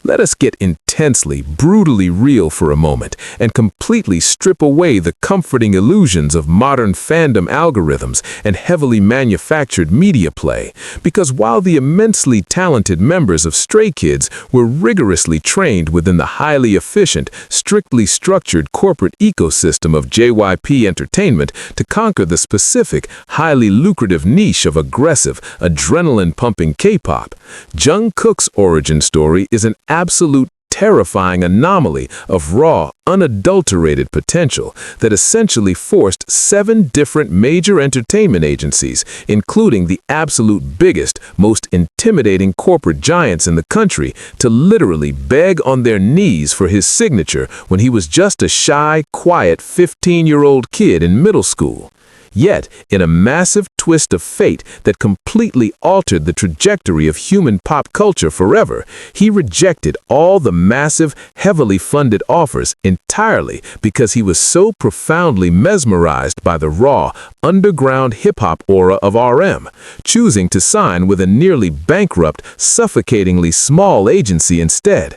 B: Let us get intensely, brutally real for a moment and completely strip away the comforting illusions of modern fandom algorithms and heavily manufactured media play, because while the immensely talented members of Stray Kids were rigorously trained within the highly efficient, strictly structured corporate ecosystem of JYP Entertainment to conquer the specific, highly lucrative niche of aggressive, adrenaline-pumping K-pop, Jungkook's origin story is an absolute terrifying anomaly of raw, unadulterated potential that essentially forced 7 different major entertainment agencies, including the absolute biggest, most intimidating corporate giants in the country, to literally beg on their knees for his signature when he was just a shy, quiet 15-year-old kid in middle school. Yet, in a massive twist of fate that completely altered the trajectory of human pop culture forever, he rejected all the massive, heavily funded offers entirely because he was so profoundly mesmerized by the raw, underground hip-hop aura of RM, choosing to sign with a nearly bankrupt, suffocatingly small agency instead.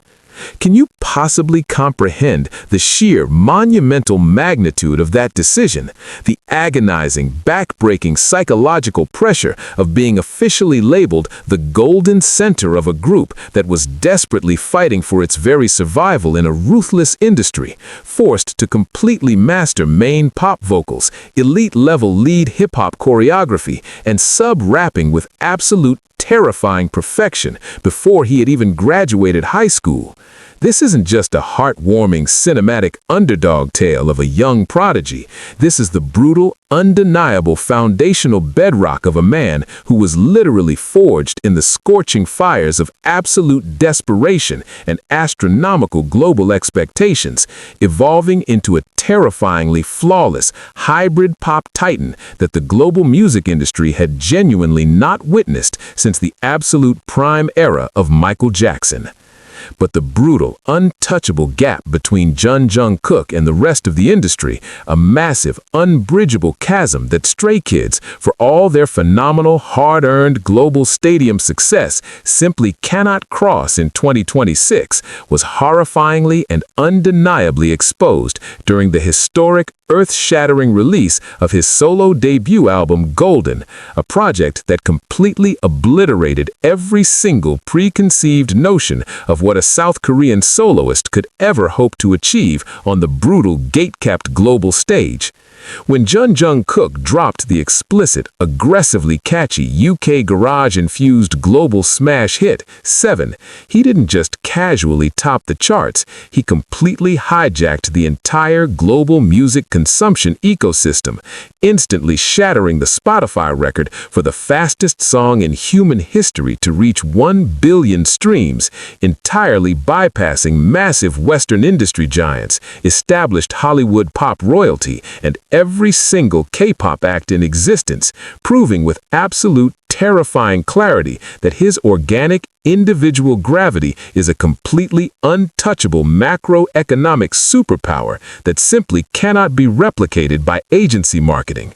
B: Can you possibly comprehend the sheer monumental magnitude of that decision? The agonizing, back-breaking psychological pressure of being officially labeled the golden center of a group that was desperately fighting for its very survival in a ruthless industry, forced to completely master main pop vocals, elite-level lead hip-hop choreography, and sub-rapping with absolute terrifying perfection before he had even graduated high school. This isn't just a heartwarming cinematic underdog tale of a young prodigy. This is the brutal, undeniable foundational bedrock of a man who was literally forged in the scorching fires of absolute desperation and astronomical global expectations, evolving into a terrifyingly flawless, hybrid pop titan that the global music industry had genuinely not witnessed since the absolute prime era of Michael Jackson. But the brutal, untouchable gap between Jungkook and the rest of the industry, a massive, unbridgeable chasm that Stray Kids, for all their phenomenal, hard-earned global stadium success, simply cannot cross in 2026, was horrifyingly and undeniably exposed during the historic, earth-shattering release of his solo debut album Golden, a project that completely obliterated every single preconceived notion of what a South Korean soloist could ever hope to achieve on the brutal, gate-capped global stage. When Jungkook dropped the explicit, aggressively catchy UK garage-infused global smash hit, 7, he didn't just casually top the charts, he completely hijacked the entire global music consumption ecosystem, instantly shattering the Spotify record for the fastest song in human history to reach 1 billion streams, entirely bypassing massive Western industry giants, established Hollywood pop royalty, and every single K-pop act in existence, proving with absolute terrifying clarity that his organic, individual gravity is a completely untouchable macroeconomic superpower that simply cannot be replicated by agency marketing.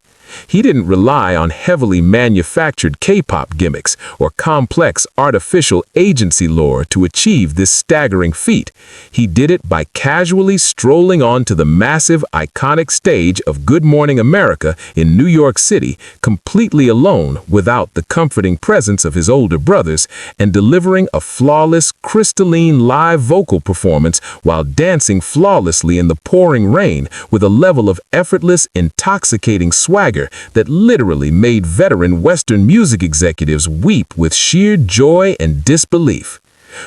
B: He didn't rely on heavily manufactured K-pop gimmicks or complex artificial agency lore to achieve this staggering feat. He did it by casually strolling onto the massive, iconic stage of Good Morning America in New York City, completely alone without the comforting presence of his older brothers, and delivering a flawless, crystalline live vocal performance while dancing flawlessly in the pouring rain with a level of effortless, intoxicating swagger that literally made veteran Western music executives weep with sheer joy and disbelief.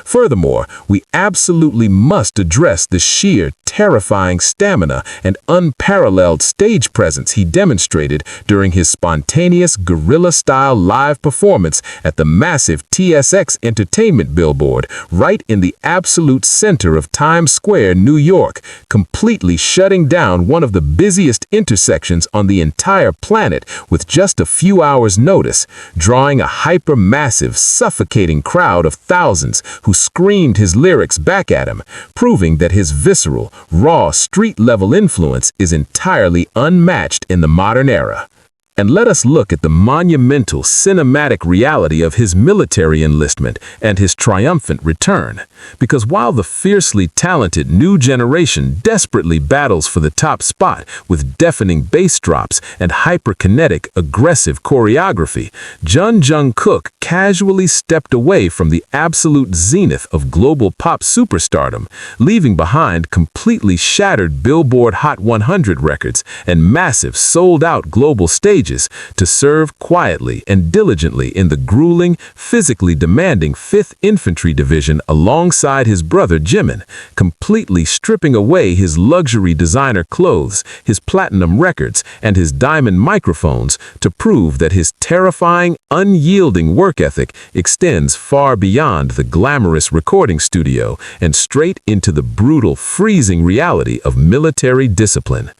B: Furthermore, we absolutely must address the sheer, terrifying stamina and unparalleled stage presence he demonstrated during his spontaneous guerrilla-style live performance at the massive TSX Entertainment billboard right in the absolute center of Times Square, New York, completely shutting down one of the busiest intersections on the entire planet with just a few hours' notice, drawing a hyper-massive, suffocating crowd of thousands who screamed his lyrics back at him, proving that his visceral, raw, street-level influence is entirely unmatched in the modern era. And let us look at the monumental cinematic reality of his military enlistment and his triumphant return. Because while the fiercely talented new generation desperately battles for the top spot with deafening bass drops and hyperkinetic, aggressive choreography, Jungkook casually stepped away from the absolute zenith of global pop superstardom, leaving behind completely shattered Billboard Hot 100 records and massive sold-out global stages to serve quietly and diligently in the grueling, physically demanding 5th Infantry Division alongside his brother Jimin, completely stripping away his luxury designer clothes, his platinum records, and his diamond microphones to prove that his terrifying, unyielding work ethic extends far beyond the glamorous recording studio and straight into the brutal, freezing reality of military discipline.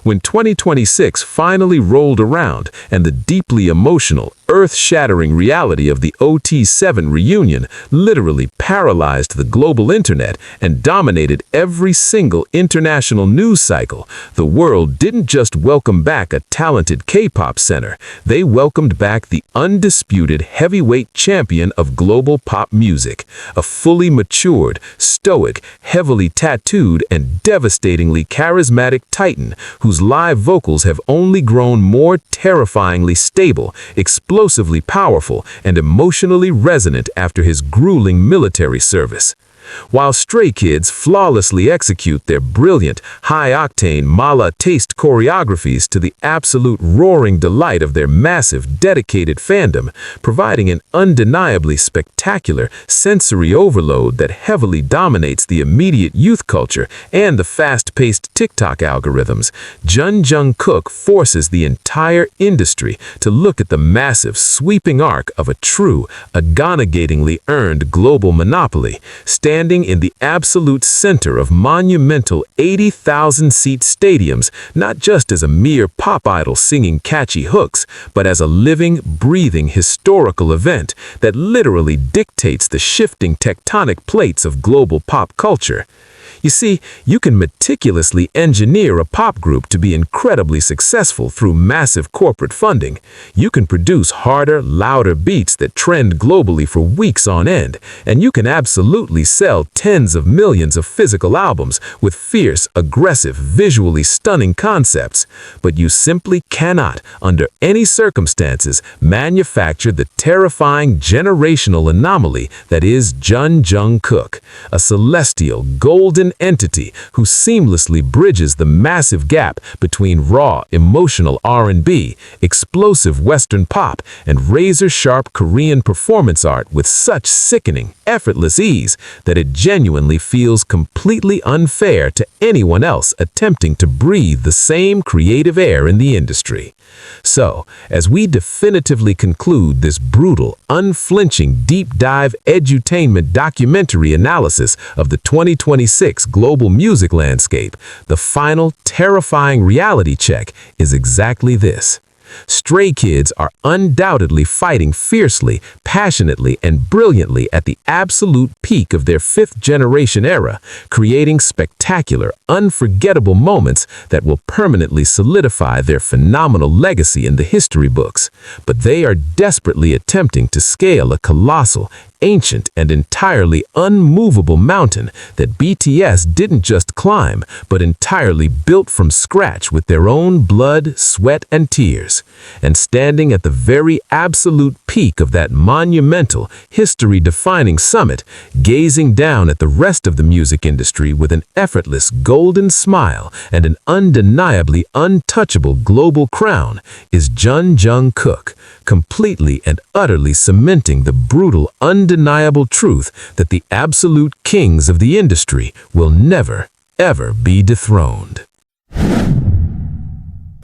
B: When 2026 finally rolled around and the deeply emotional, earth-shattering reality of the OT7 reunion literally paralyzed the global internet and dominated every single international news cycle, the world didn't just welcome back a talented K-pop center, they welcomed back the undisputed heavyweight champion of global pop music, a fully matured, stoic, heavily tattooed, and devastatingly charismatic titan whose live vocals have only grown more terrifyingly stable, explosively powerful, and emotionally resonant after his grueling military service. While Stray Kids flawlessly execute their brilliant, high-octane mala taste choreographies to the absolute roaring delight of their massive, dedicated fandom, providing an undeniably spectacular sensory overload that heavily dominates the immediate youth culture and the fast-paced TikTok algorithms, Jungkook forces the entire industry to look at the massive, sweeping arc of a true, agonizingly earned global monopoly, standing in the absolute center of monumental 80,000-seat stadiums, not just as a mere pop idol singing catchy hooks, but as a living, breathing historical event that literally dictates the shifting tectonic plates of global pop culture. You see, you can meticulously engineer a pop group to be incredibly successful through massive corporate funding. You can produce harder, louder beats that trend globally for weeks on end, and you can absolutely sell tens of millions of physical albums with fierce, aggressive, visually stunning concepts. But you simply cannot, under any circumstances, manufacture the terrifying generational anomaly that is Jungkook, a celestial, golden entity who seamlessly bridges the massive gap between raw, emotional R&B, explosive Western pop, and razor-sharp Korean performance art with such sickening, effortless ease that it genuinely feels completely unfair to anyone else attempting to breathe the same creative air in the industry. So, as we definitively conclude this brutal, unflinching, deep-dive edutainment documentary analysis of the 2026 global music landscape, the final, terrifying reality check is exactly this. Stray Kids are undoubtedly fighting fiercely, passionately, and brilliantly at the absolute peak of their 5th-generation era, creating spectacular, unforgettable moments that will permanently solidify their phenomenal legacy in the history books. But they are desperately attempting to scale a colossal, ancient, and entirely unmovable mountain that BTS didn't just climb, but entirely built from scratch with their own blood, sweat, and tears. And standing at the very absolute peak of that monumental, history-defining summit, gazing down at the rest of the music industry with an effortless golden smile and an undeniably untouchable global crown, is Jungkook, completely and utterly cementing the brutal, undeniable truth that the absolute kings of the industry will never, ever be dethroned.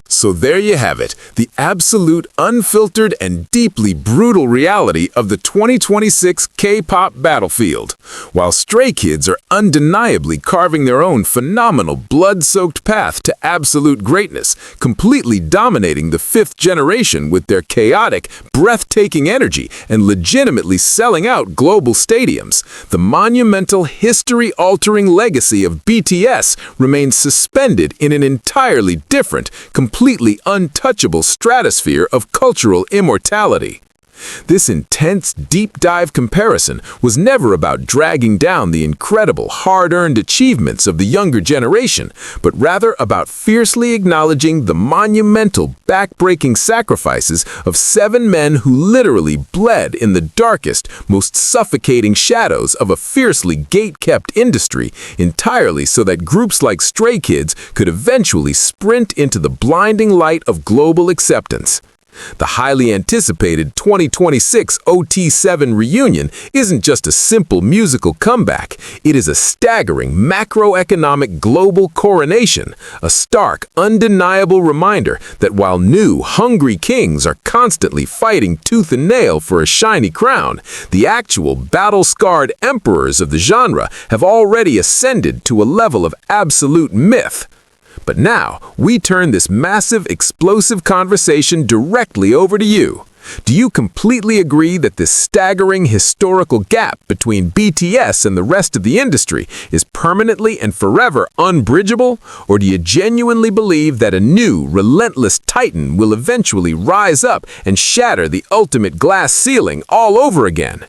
A: So there you have it, the absolute, unfiltered, and deeply brutal reality of the 2026 K-pop battlefield. While Stray Kids are undeniably carving their own phenomenal blood-soaked path to absolute greatness, completely dominating the fifth generation with their chaotic, breathtaking energy and legitimately selling out global stadiums, the monumental, history-altering legacy of BTS remains suspended in an entirely different, completely untouchable stratosphere of cultural immortality. This intense, deep-dive comparison was never about dragging down the incredible, hard-earned achievements of the younger generation, but rather about fiercely acknowledging the monumental, back-breaking sacrifices of 7 men who literally bled in the darkest, most suffocating shadows of a fiercely gate-kept industry, entirely so that groups like Stray Kids could eventually sprint into the blinding light of global acceptance. The highly anticipated 2026 OT7 reunion isn't just a simple musical comeback, it is a staggering macroeconomic global coronation, a stark, undeniable reminder that while new, hungry kings are constantly fighting tooth and nail for a shiny crown, the actual battle-scarred emperors of the genre have already ascended to a level of absolute myth. But now, we turn this massive, explosive conversation directly over to you. Do you completely agree that this staggering historical gap between BTS and the rest of the industry is permanently and forever unbridgeable? Or do you genuinely believe that a new, relentless titan will eventually rise up and shatter the ultimate glass ceiling all over again?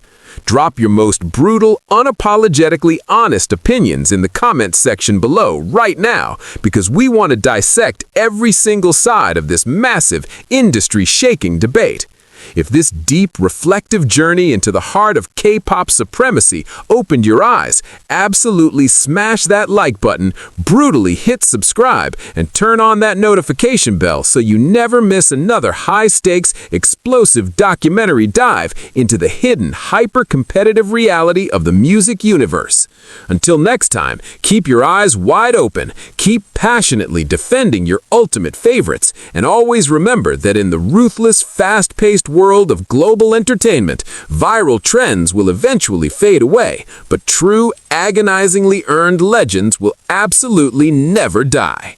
A: Drop your most brutal, unapologetically honest opinions in the comments section below right now, because we want to dissect every single side of this massive, industry-shaking debate. If this deep, reflective journey into the heart of K-pop supremacy opened your eyes, absolutely smash that like button, brutally hit subscribe, and turn on that notification bell so you never miss another high-stakes, explosive documentary dive into the hidden, hyper-competitive reality of the music universe. Until next time, keep your eyes wide open, keep passionately defending your ultimate favorites, and always remember that in the ruthless, fast-paced world of global entertainment, viral trends will eventually fade away, but true, agonizingly earned legends will absolutely never die.